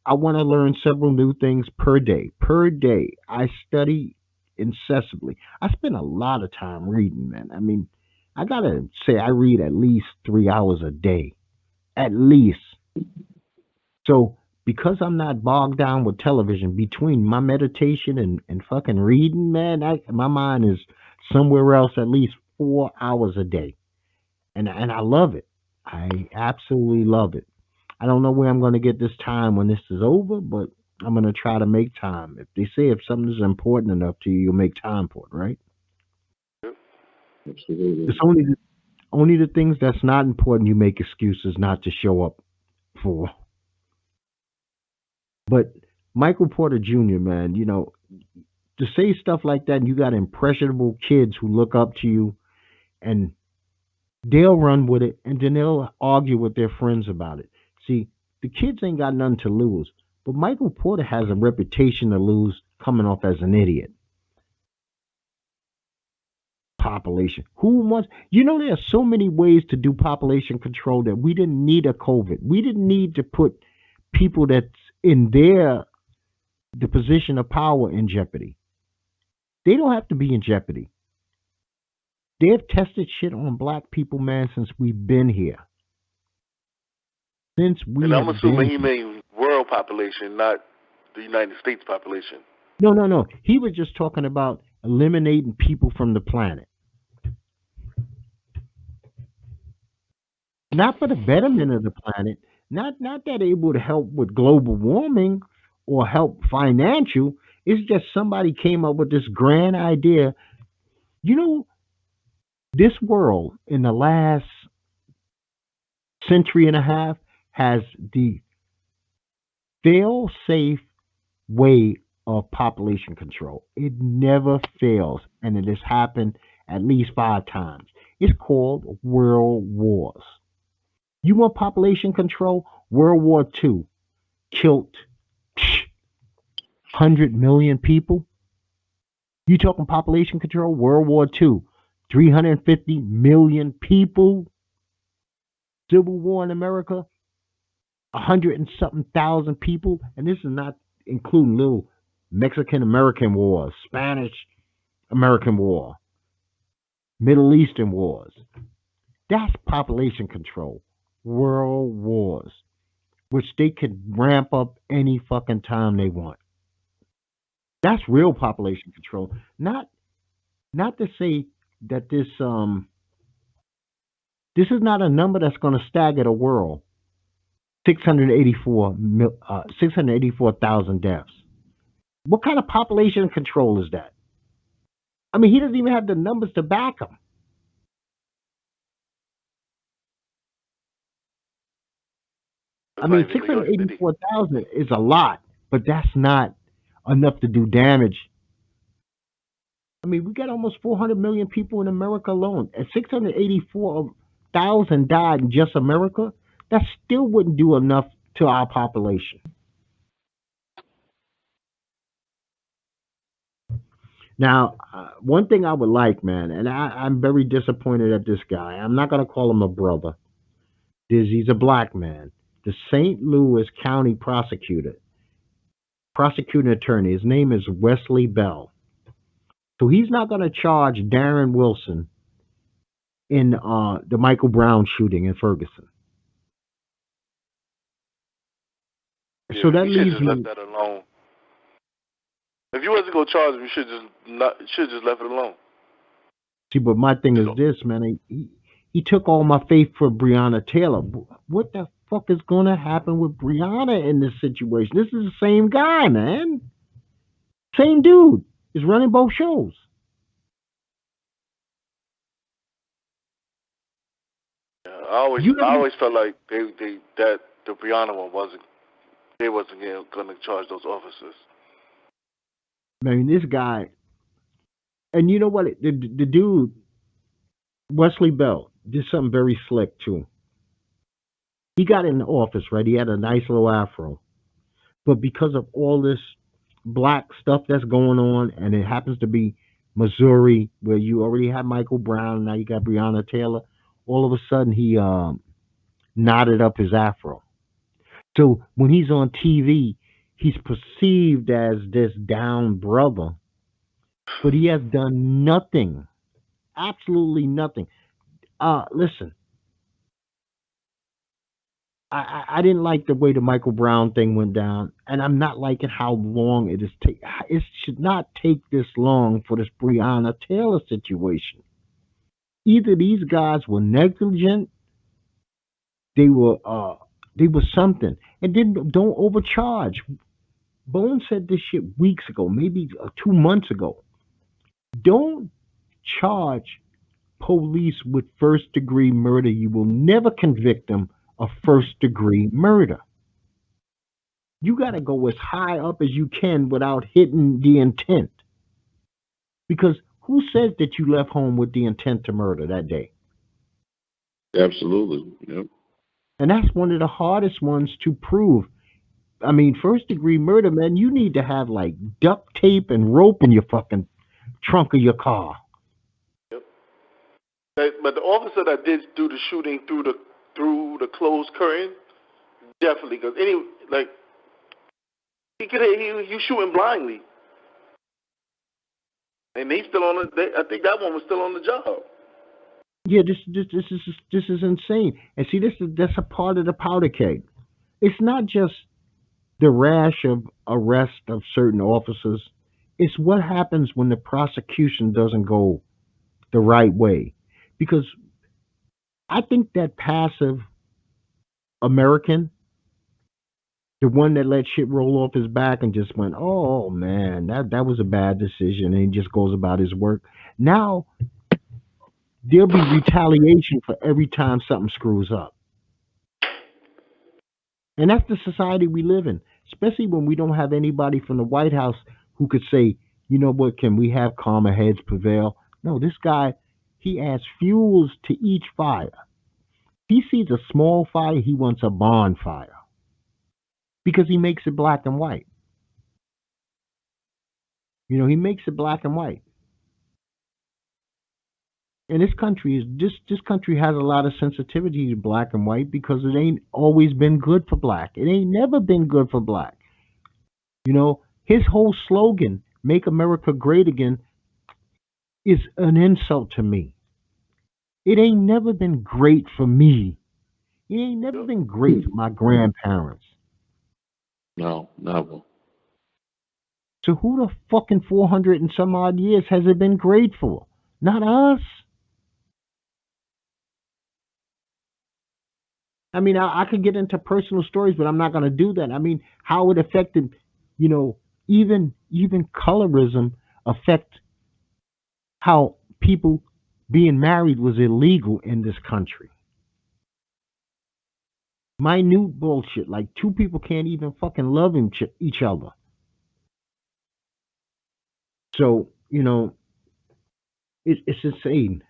I want to learn several new things per day. Per day, I study incessantly. I spend a lot of time reading, man. I mean, I gotta say, I read at least 3 hours a day, at least. So because I'm not bogged down with television, between my meditation and fucking reading, man, my mind is somewhere else at least 4 hours a day, and I love it. I absolutely love it. I don't know where I'm going to get this time when this is over, but I'm going to try to make time. If they say if something is important enough to you, you'll make time for it, right? Absolutely. It's only the things that's not important you make excuses not to show up for. But Michael Porter Jr., man, to say stuff like that, and you got impressionable kids who look up to you, and they'll run with it, and then they'll argue with their friends about it. See, the kids ain't got nothing to lose, but Michael Porter has a reputation to lose coming off as an idiot. Population. Who wants? There are so many ways to do population control that we didn't need a COVID. We didn't need to put people that's in the position of power in jeopardy. They don't have to be in jeopardy. They've tested shit on black people, man, since we've been here. Since we And I'm have been assuming he means world population, not the United States population. No. He was just talking about eliminating people from the planet. Not for the betterment of the planet, not that it would help with global warming or help financial. It's just somebody came up with this grand idea. You know, this world in the last century and a half has the fail safe way of population control. It never fails, and it has happened at least 5 times. It's called world wars. You want population control? World War II killed 100 million people. You talking population control? World War II, 350 million people. Civil War in America, 100 and something thousand people. And this is not including little Mexican American wars, Spanish American War, Middle Eastern wars. That's population control. World wars, which they could ramp up any fucking time they want. That's real population control. Not to say that this is not a number that's going to stagger the world. 684,000 deaths. What kind of population control is that? I mean, he doesn't even have the numbers to back him. I mean, 684,000 is a lot, but that's not enough to do damage. I mean, we got almost 400 million people in America alone. At 684,000 died in just America, that still wouldn't do enough to our population. Now, one thing I would like, man, and I'm very disappointed at this guy. I'm not going to call him a brother. He's a black man. The St. Louis County prosecuting attorney, his name is Wesley Bell. So he's not going to charge Darren Wilson in the Michael Brown shooting in Ferguson. Yeah, so that you leaves should just left that alone. If you wasn't gonna charge him, you should just left it alone. See, but my thing is this, man. He took all my faith for Breonna Taylor. What the fuck is gonna happen with Breonna in this situation? This is the same guy, man. Same dude is running both shows. Yeah, I always felt like that the Breonna one wasn't gonna charge those officers. Man, this guy, and you know what? The dude, Wesley Bell, did something very slick too. He got in the office, right? He had a nice little afro, but because of all this black stuff that's going on, and it happens to be Missouri, where you already had Michael Brown, now you got Breonna Taylor. All of a sudden, he knotted up his afro. So when he's on TV, he's perceived as this down brother, but he has done nothing, absolutely nothing. Listen, I didn't like the way the Michael Brown thing went down, and I'm not liking how long it is take. It should not take this long for this Breonna Taylor situation. Either these guys were negligent, they were uh they were something, and then don't overcharge. Bone said this shit weeks ago, maybe 2 months ago. Don't charge police with first degree murder. You will never convict them of first degree murder. You got to go as high up as you can without hitting the intent. Because who says that you left home with the intent to murder that day? Absolutely. Yep. And that's one of the hardest ones to prove. I mean, first degree murder, man, you need to have like duct tape and rope in your fucking trunk of your car. Yep. But the officer that did do the shooting through the closed curtain, definitely, because you shooting blindly, and they still on the. I think that one was still on the job. Yeah, this is insane. And see, that's a part of the powder keg. It's not just the rash of arrest of certain officers. It's what happens when the prosecution doesn't go the right way. Because I think that passive American, the one that let shit roll off his back and just went, oh man, that was a bad decision, and he just goes about his work. Now there'll be retaliation for every time something screws up. And that's the society we live in, especially when we don't have anybody from the White House who could say, you know what, can we have calmer heads prevail? No, this guy, he adds fuels to each fire. He sees a small fire, he wants a bonfire because he makes it black and white. You know, he makes it black and white. And this country has a lot of sensitivity to black and white because it ain't always been good for black. It ain't never been good for black. You know, his whole slogan, "Make America Great Again," is an insult to me. It ain't never been great for me. It ain't never been great for my grandparents. No, never. So who the fucking 400 and some odd years has it been great for? Not us. I mean, I could get into personal stories, but I'm not going to do that. I mean, how it affected, you know, even colorism affect how people being married was illegal in this country. Minute bullshit, like two people can't even fucking love each other. So, you know, it's insane.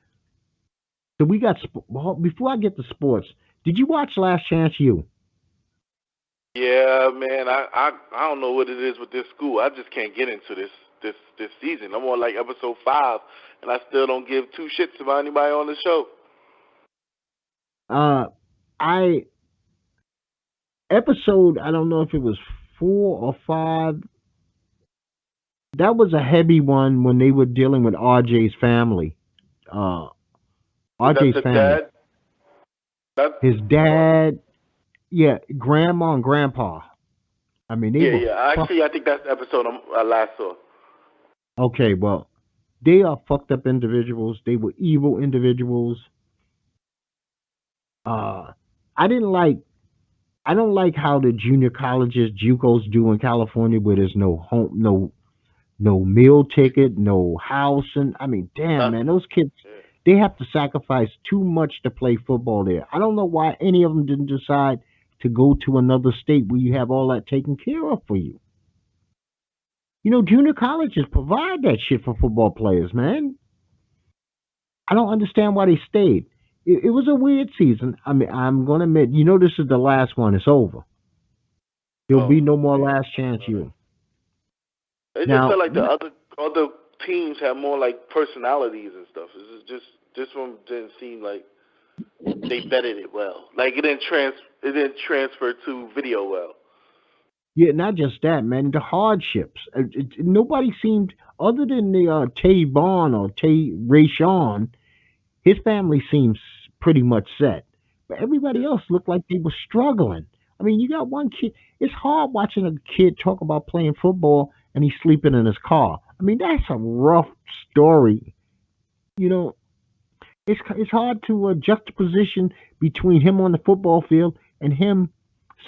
So we got, before I get to sports, did you watch Last Chance U? Yeah, man. I don't know what it is with this school. I just can't get into this season. I'm on like episode 5, and I still don't give two shits about anybody on the show. I don't know if it was 4 or 5. That was a heavy one when they were dealing with RJ's family. RJ's family. His dad, yeah, grandma and grandpa. I mean, they were. Actually, I think that's the episode I last saw. Okay, well, they are fucked up individuals. They were evil individuals. I didn't like. I don't like how the junior colleges, JUCOs do in California, where there's no home, no meal ticket, no house, and I mean, damn man, those kids, they have to sacrifice too much to play football there. I don't know why any of them didn't decide to go to another state where you have all that taken care of for you. You know, junior colleges provide that shit for football players, man. I don't understand why they stayed. It was a weird season. I mean, I'm gonna admit, you know, this is the last one. It's over. There'll be no more Last Chance U. It just felt like the other teams had more like personalities and stuff. This one didn't seem like they vetted it well. Like it didn't transfer to video well. Yeah, not just that, man. The hardships. Nobody seemed, other than the Tay Bond or Tay Rayshawn, his family seems pretty much set. But everybody else looked like they were struggling. I mean, you got one kid. It's hard watching a kid talk about playing football and he's sleeping in his car. I mean, that's a rough story. You know, it's hard to juxtaposition between him on the football field and him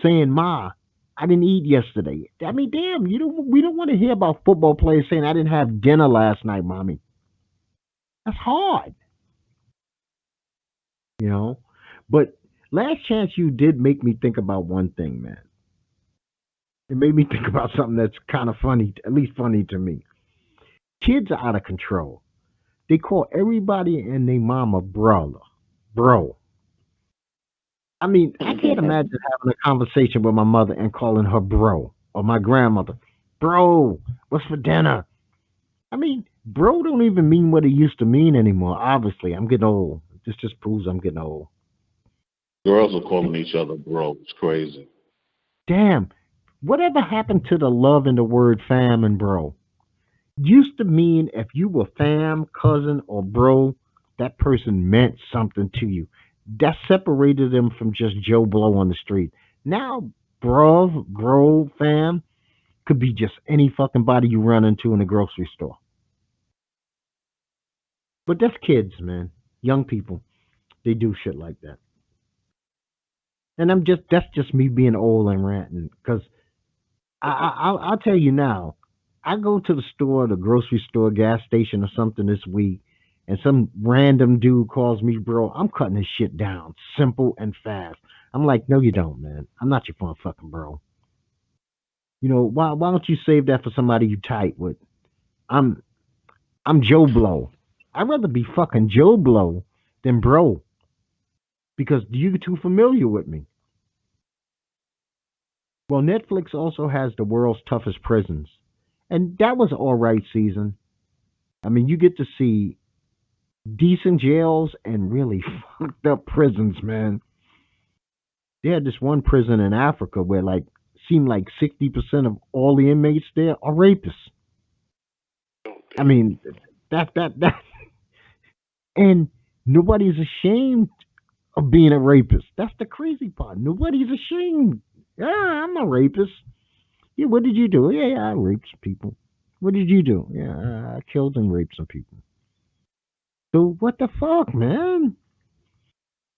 saying, "Ma, I didn't eat yesterday." I mean, damn, we don't want to hear about football players saying, "I didn't have dinner last night, mommy." That's hard, you know. But last chance you did make me think about one thing, man. It made me think about something that's kind of funny, at least funny to me. Kids are out of control. They call everybody and their mama brother, bro. I mean, I can't imagine having a conversation with my mother and calling her bro or my grandmother, bro. What's for dinner? I mean, bro don't even mean what it used to mean anymore. Obviously, I'm getting old. This just proves I'm getting old. Girls are calling each other bro. It's crazy. Damn, whatever happened to the love in the word fam and bro? Used to mean if you were fam, cousin, or bro, that person meant something to you. That separated them from just Joe Blow on the street. Now, bro, fam, could be just any fucking body you run into in a grocery store. But that's kids, man. Young people, they do shit like that. And that's just me being old and ranting. Because I'll tell you now, I go to the store, the grocery store, gas station, or something this week, and some random dude calls me bro. I'm cutting this shit down, simple and fast. I'm like, no, you don't, man. I'm not your phone fucking bro. Why don't you save that for somebody you tight with? I'm I'm Joe Blow. I'd rather be fucking Joe Blow than bro because you're too familiar with me. Well, Netflix also has the world's toughest prisons, and that was an all right season. I mean, you get to see decent jails and really fucked up prisons, man. They had this one prison in Africa where like seemed like 60% of all the inmates there are rapists. Oh, I damn. mean, that, and nobody's ashamed of being a rapist. That's the crazy part. Nobody's ashamed. Yeah, I'm a rapist. Yeah, what did you do? Yeah, yeah, I raped some people. What did you do? Yeah, I killed and raped some people. So what the fuck, man?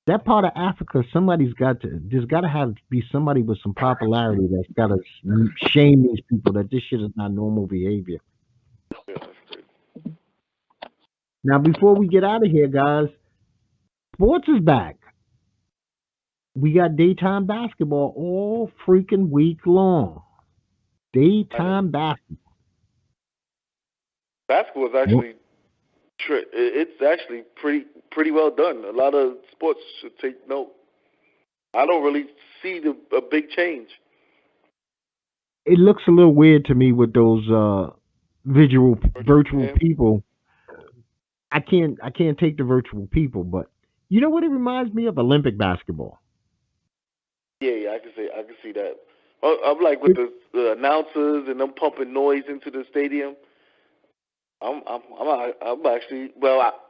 That part of Africa, there's got to have be somebody with some popularity that's got to shame these people that this shit is not normal behavior. Yeah, that's crazy. Now, before we get out of here, guys, sports is back. We got daytime basketball all freaking week long. I know. Daytime basketball. Basketball is actually it's actually pretty well done. A lot of sports should take note. I don't really see a big change. It looks a little weird to me with those virtual Yeah, people. I can't take the virtual people, but you know what it reminds me of? Olympic basketball. yeah, I can see that. I'm like with the announcers and them pumping noise into the stadium. I'm actually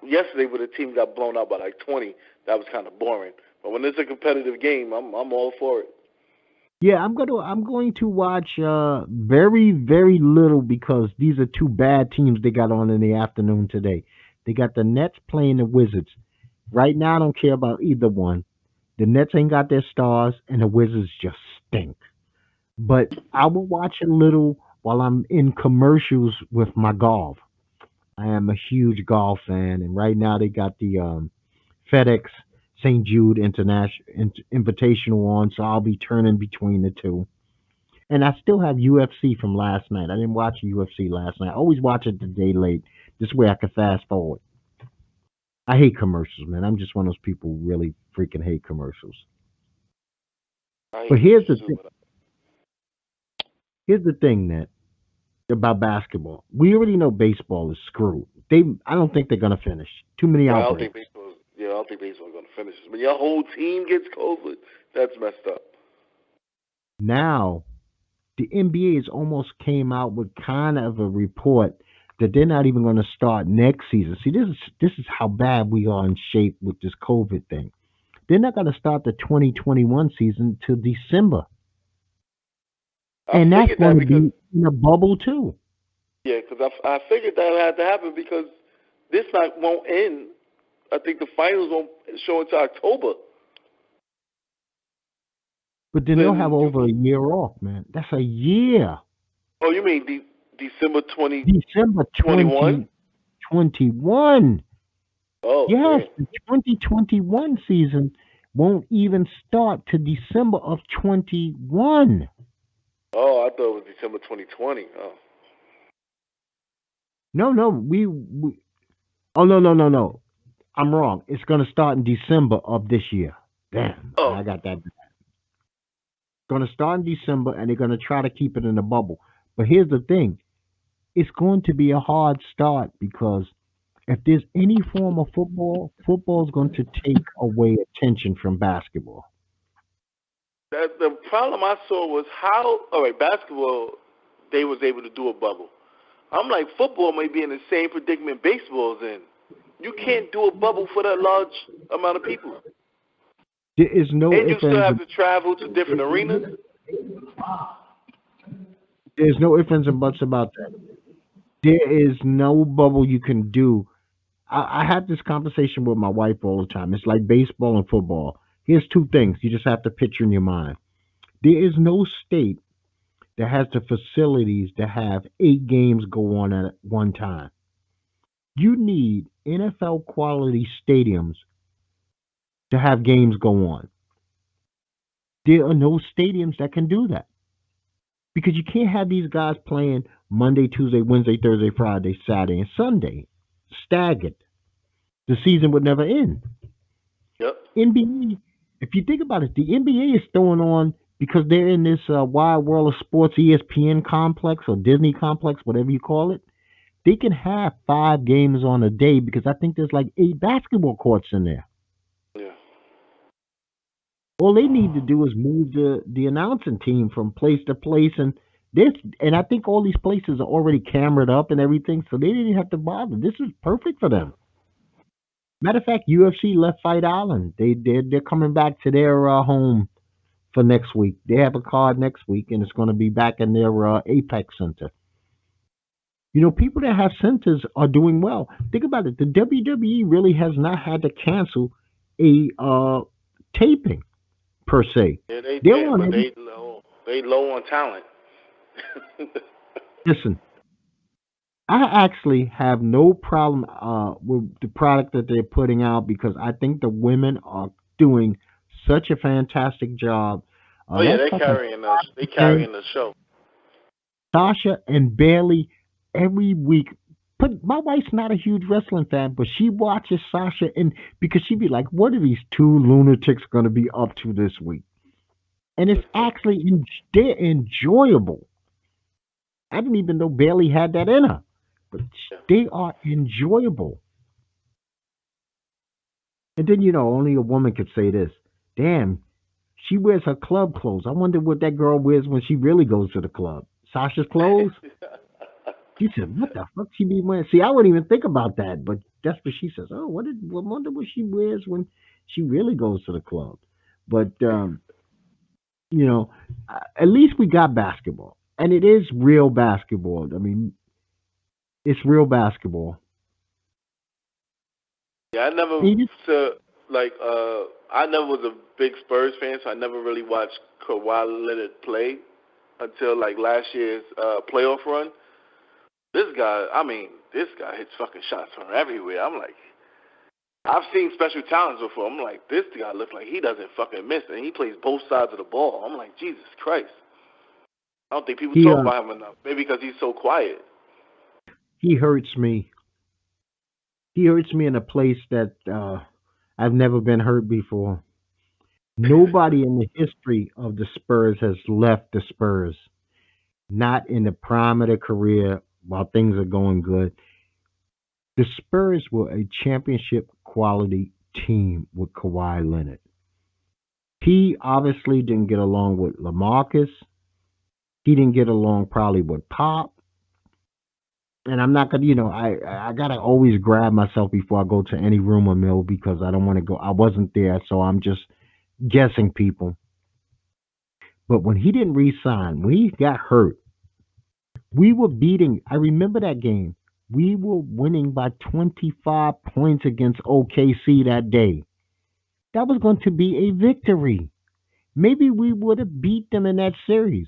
yesterday when the team got blown out by like 20, that was kind of boring. But when it's a competitive game, I'm all for it. Yeah, I'm going to watch very very little because these are two bad teams they got on in the afternoon today. They got the Nets playing the Wizards. Right now, I don't care about either one. The Nets ain't got their stars, and the Wizards just stink. But I will watch a little while I'm in commercials with my golf. I am a huge golf fan, and right now they got the FedEx St. Jude Invitational on, so I'll be turning between the two. And I still have UFC from last night. I didn't watch UFC last night. I always watch it the day late. This way I can fast forward. I hate commercials, man. I'm just one of those people who really freaking hate commercials. I But hate commercials too, but here's the thing, Nat, about basketball. We already know baseball is screwed. I don't think they're gonna finish. Too many yeah, I don't think outbreaks. baseball. Yeah, I don't think baseball's gonna finish. When your whole team gets COVID, that's messed up. Now the NBA has almost came out with kind of a report. that they're not even going to start next season. See, this is how bad we are in shape with this COVID thing. They're not going to start the 2021 season till December, I and that's figured going that to because be in a bubble too. yeah, because I figured that had to happen because this night won't end. I think the finals won't show until October. But then they'll have Then you over a year off, man. That's a year. oh you mean December December 2021? 2021. Oh Yes, damn. the 2021 season won't even start to December of 21. Oh, I thought it was December 2020. Oh. No, no, we oh no, no, no, no. I'm wrong. It's going to start in December of this year. Damn, Oh. I got that. It's going to start in December, and they're going to try to keep it in the bubble. But here's the thing: it's going to be a hard start because if there's any form of football, football is going to take away attention from basketball. That the problem I saw was how all right, basketball they was able to do a bubble. I'm like football may be in the same predicament baseball's in. You can't do a bubble for that large amount of people. There is no And you ifs, still ands, have and to travel to different arenas. there's no ifs, ands, and buts about that. There is no bubble you can do. I have this conversation with my wife all the time. It's like baseball and football. Here's two things you just have to picture in your mind. There is no state that has the facilities to have 8 games go on at one time. You need NFL quality stadiums to have games go on. There are no stadiums that can do that because you can't have these guys playing Monday, Tuesday, Wednesday, Thursday, Friday, Saturday, and Sunday staggered. The season would never end. Yep. NBA, if you think about it, the NBA is throwing on because they're in this wide world of sports ESPN complex or Disney complex, whatever you call it. They can have 5 games on a day because I think there's like 8 basketball courts in there. Yeah. All they need to do is move the announcing team from place to place, and this, and I think all these places are already camered up and everything, so they didn't have to bother. This is perfect for them. Matter of fact, UFC left Fight Island. They're coming back to their home for next week. They have a card next week, and it's going to be back in their Apex Center. You know, people that have centers are doing well. Think about it. The WWE really has not had to cancel a taping per se. Yeah, they They're did, on but every. they low on talent. Listen, I actually have no problem with the product that they're putting out because I think the women are doing such a fantastic job. Oh yeah, That fucking they thing, carrying the show. Sasha and Bailey every week. But my wife's not a huge wrestling fan, but she watches Sasha and because she'd be like, "What are these two lunatics going to be up to this week?" And it's actually they're enjoyable. I didn't even know Bailey had that in her, but Yeah. they are enjoyable. And then only a woman could say this. Damn, she wears her club clothes. I wonder what that girl wears when she really goes to the club. Sasha's clothes? She said, "What the fuck she be wearing?" See, I wouldn't even think about that, but that's what she says. Oh, I wonder what she wears when she really goes to the club. But at least we got basketball, and it is real basketball. I mean, it's real basketball. Yeah, I never And so like I never was a big Spurs fan, so I never really watched Kawhi Leonard play until like last year's playoff run. This guy hits fucking shots from everywhere. I'm like, I've seen special talents before. I'm like, this guy looks like he doesn't fucking miss, and he plays both sides of the ball. I'm like, Jesus Christ. I don't think people he talk about him enough. Maybe because he's so quiet. he hurts me. He hurts me in a place that I've never been hurt before. Nobody in the history of the Spurs has left the Spurs, not in the prime of their career while things are going good. The Spurs were a championship quality team with Kawhi Leonard. He obviously didn't get along with LaMarcus. He didn't get along probably with Pop. And I'm not gonna, I gotta always grab myself before I go to any rumor mill because I don't want to go. I wasn't there, so I'm just guessing people. But when he didn't resign, when he got hurt, we were beating. I remember that game. We were winning by 25 points against OKC that day. That was going to be a victory. Maybe we would have beat them in that series.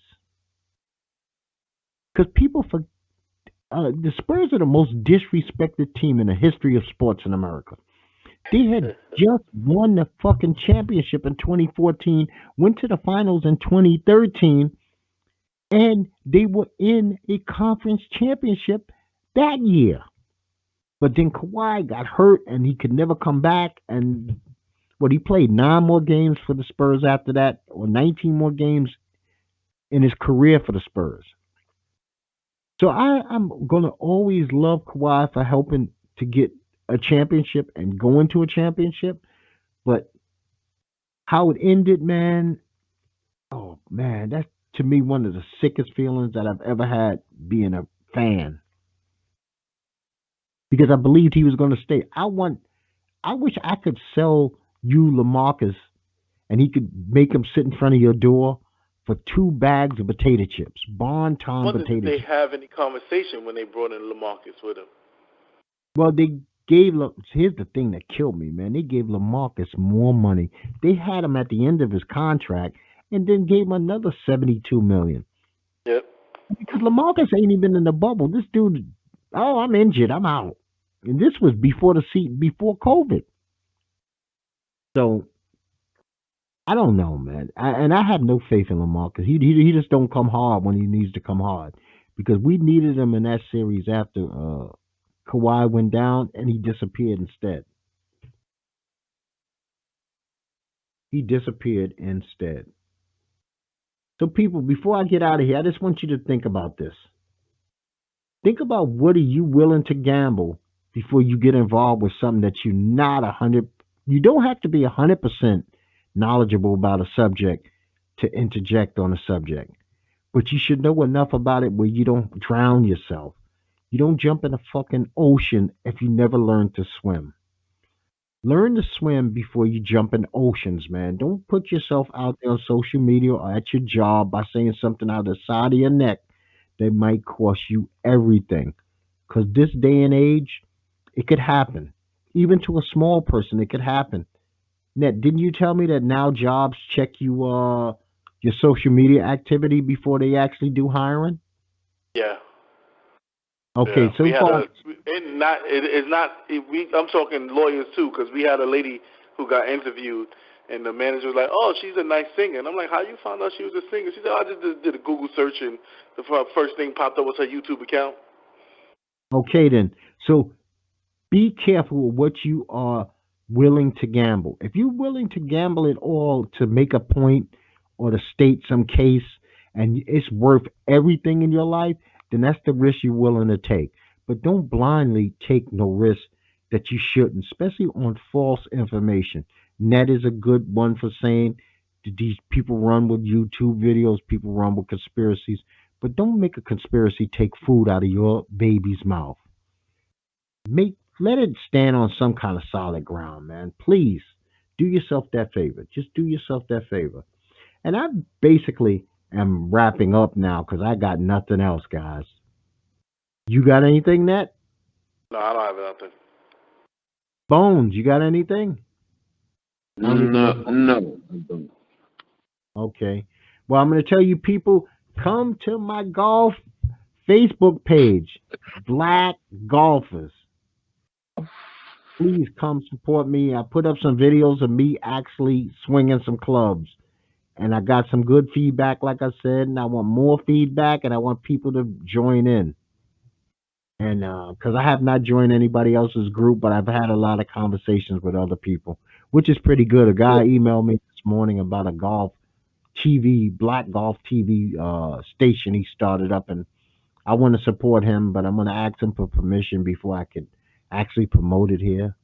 Because the Spurs are the most disrespected team in the history of sports in America. They had just won the fucking championship in 2014, went to the finals in 2013, and they were in a conference championship that year. But then Kawhi got hurt and he could never come back. And he played 9 more games for the Spurs after that, or 19 more games in his career for the Spurs. So I'm gonna always love Kawhi for helping to get a championship and go into a championship. But how it ended, man, oh man, that's to me one of the sickest feelings that I've ever had being a fan. Because I believed he was gonna stay. I wish I could sell you Lamarcus and he could make him sit in front of your door for 2 bags of potato chips, I Bonton wonder did potato they chips. have any conversation when they brought in Lamarcus with him? Well, they gave. Here's the thing that killed me, man. They gave Lamarcus more money. They had him at the end of his contract, and then gave him another 72 million. Yep. Because Lamarcus ain't even in the bubble. This dude, oh, I'm injured. I'm out. And this was before COVID. So I don't know, man. I have no faith in Lamar because he just don't come hard when he needs to come hard. Because we needed him in that series after Kawhi went down and he disappeared instead. He disappeared instead. So people, before I get out of here, I just want you to think about this. Think about what are you willing to gamble before you get involved with something that you're not 100. You don't have to be 100% knowledgeable about a subject to interject on a subject, but you should know enough about it where you don't drown yourself. You don't jump in a fucking ocean if you never learn to swim. Learn to swim before you jump in oceans, man. Don't put yourself out there on social media or at your job by saying something out of the side of your neck that might cost you everything. Because this day and age, it could happen. Even to a small person, it could happen. Net, didn't you tell me that now jobs check your social media activity before they actually do hiring? Yeah. Okay, Yeah. so We had far, a and not it is not it, we. I'm talking lawyers too because we had a lady who got interviewed. And the manager was like, "Oh, she's a nice singer." And I'm like, "How you found out she was a singer?" She said, "Oh, I just did a Google search, and the first thing popped up was her YouTube account." okay then. So be careful with what you are willing to gamble. If you're willing to gamble it all to make a point or to state some case and it's worth everything in your life, then that's the risk you're willing to take. But don't blindly take no risk that you shouldn't, especially on false information. Net is a good one for saying that these people run with YouTube videos, people run with conspiracies, but don't make a conspiracy take food out of your baby's mouth. Let it stand on some kind of solid ground, man. Please do yourself that favor. Just do yourself that favor. And I basically am wrapping up now because I got nothing else, guys. You got anything, Net? No, I don't have nothing. Bones, you got anything? No, no, I don't. Okay. Well, I'm going to tell you people, come to my golf Facebook page, Black Golfers. Please come support me. I put up some videos of me actually swinging some clubs. And I got some good feedback, like I said, and I want more feedback, and I want people to join in. And because I have not joined anybody else's group, but I've had a lot of conversations with other people, which is pretty good. A guy emailed me this morning about a golf TV, black golf TV station he started up, and I want to support him, but I'm going to ask him for permission before I can actually promote it here.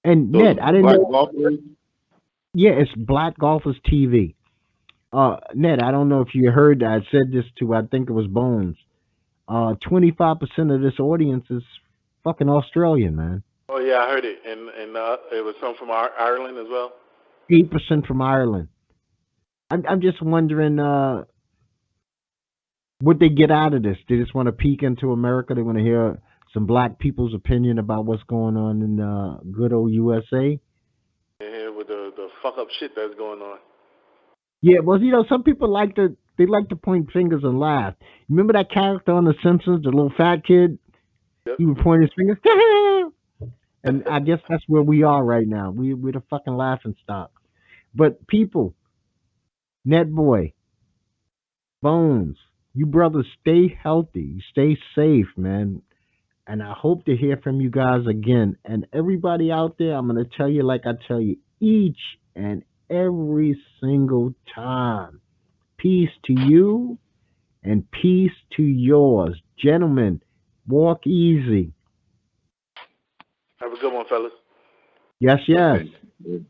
And So Ned, the I didn't black know. golfers, Yeah, it's Black Golfers TV. Ned, I don't know if you heard that. I said this to, I think it was Bones. 25% of this audience is fucking Australian, man. Oh yeah, I heard it, and it was some from Ireland as well. 8% from Ireland. I'm just wondering what they get out of this. They just want to peek into America. They want to hear some black people's opinion about what's going on in good old USA. Yeah, with the fuck up shit that's going on. Yeah, well, some people like to point fingers and laugh. Remember that character on The Simpsons, the little fat kid? Yep. He would point his fingers, and I guess that's where we are right now. We're the fucking laughing stock. But people, Netboy, Bones, you brothers, stay healthy, stay safe, man. And I hope to hear from you guys again. And everybody out there, I'm gonna tell you like I tell you each and every single time. Peace to you and peace to yours. Gentlemen, walk easy. Have a good one, fellas. Yes, yes. Okay.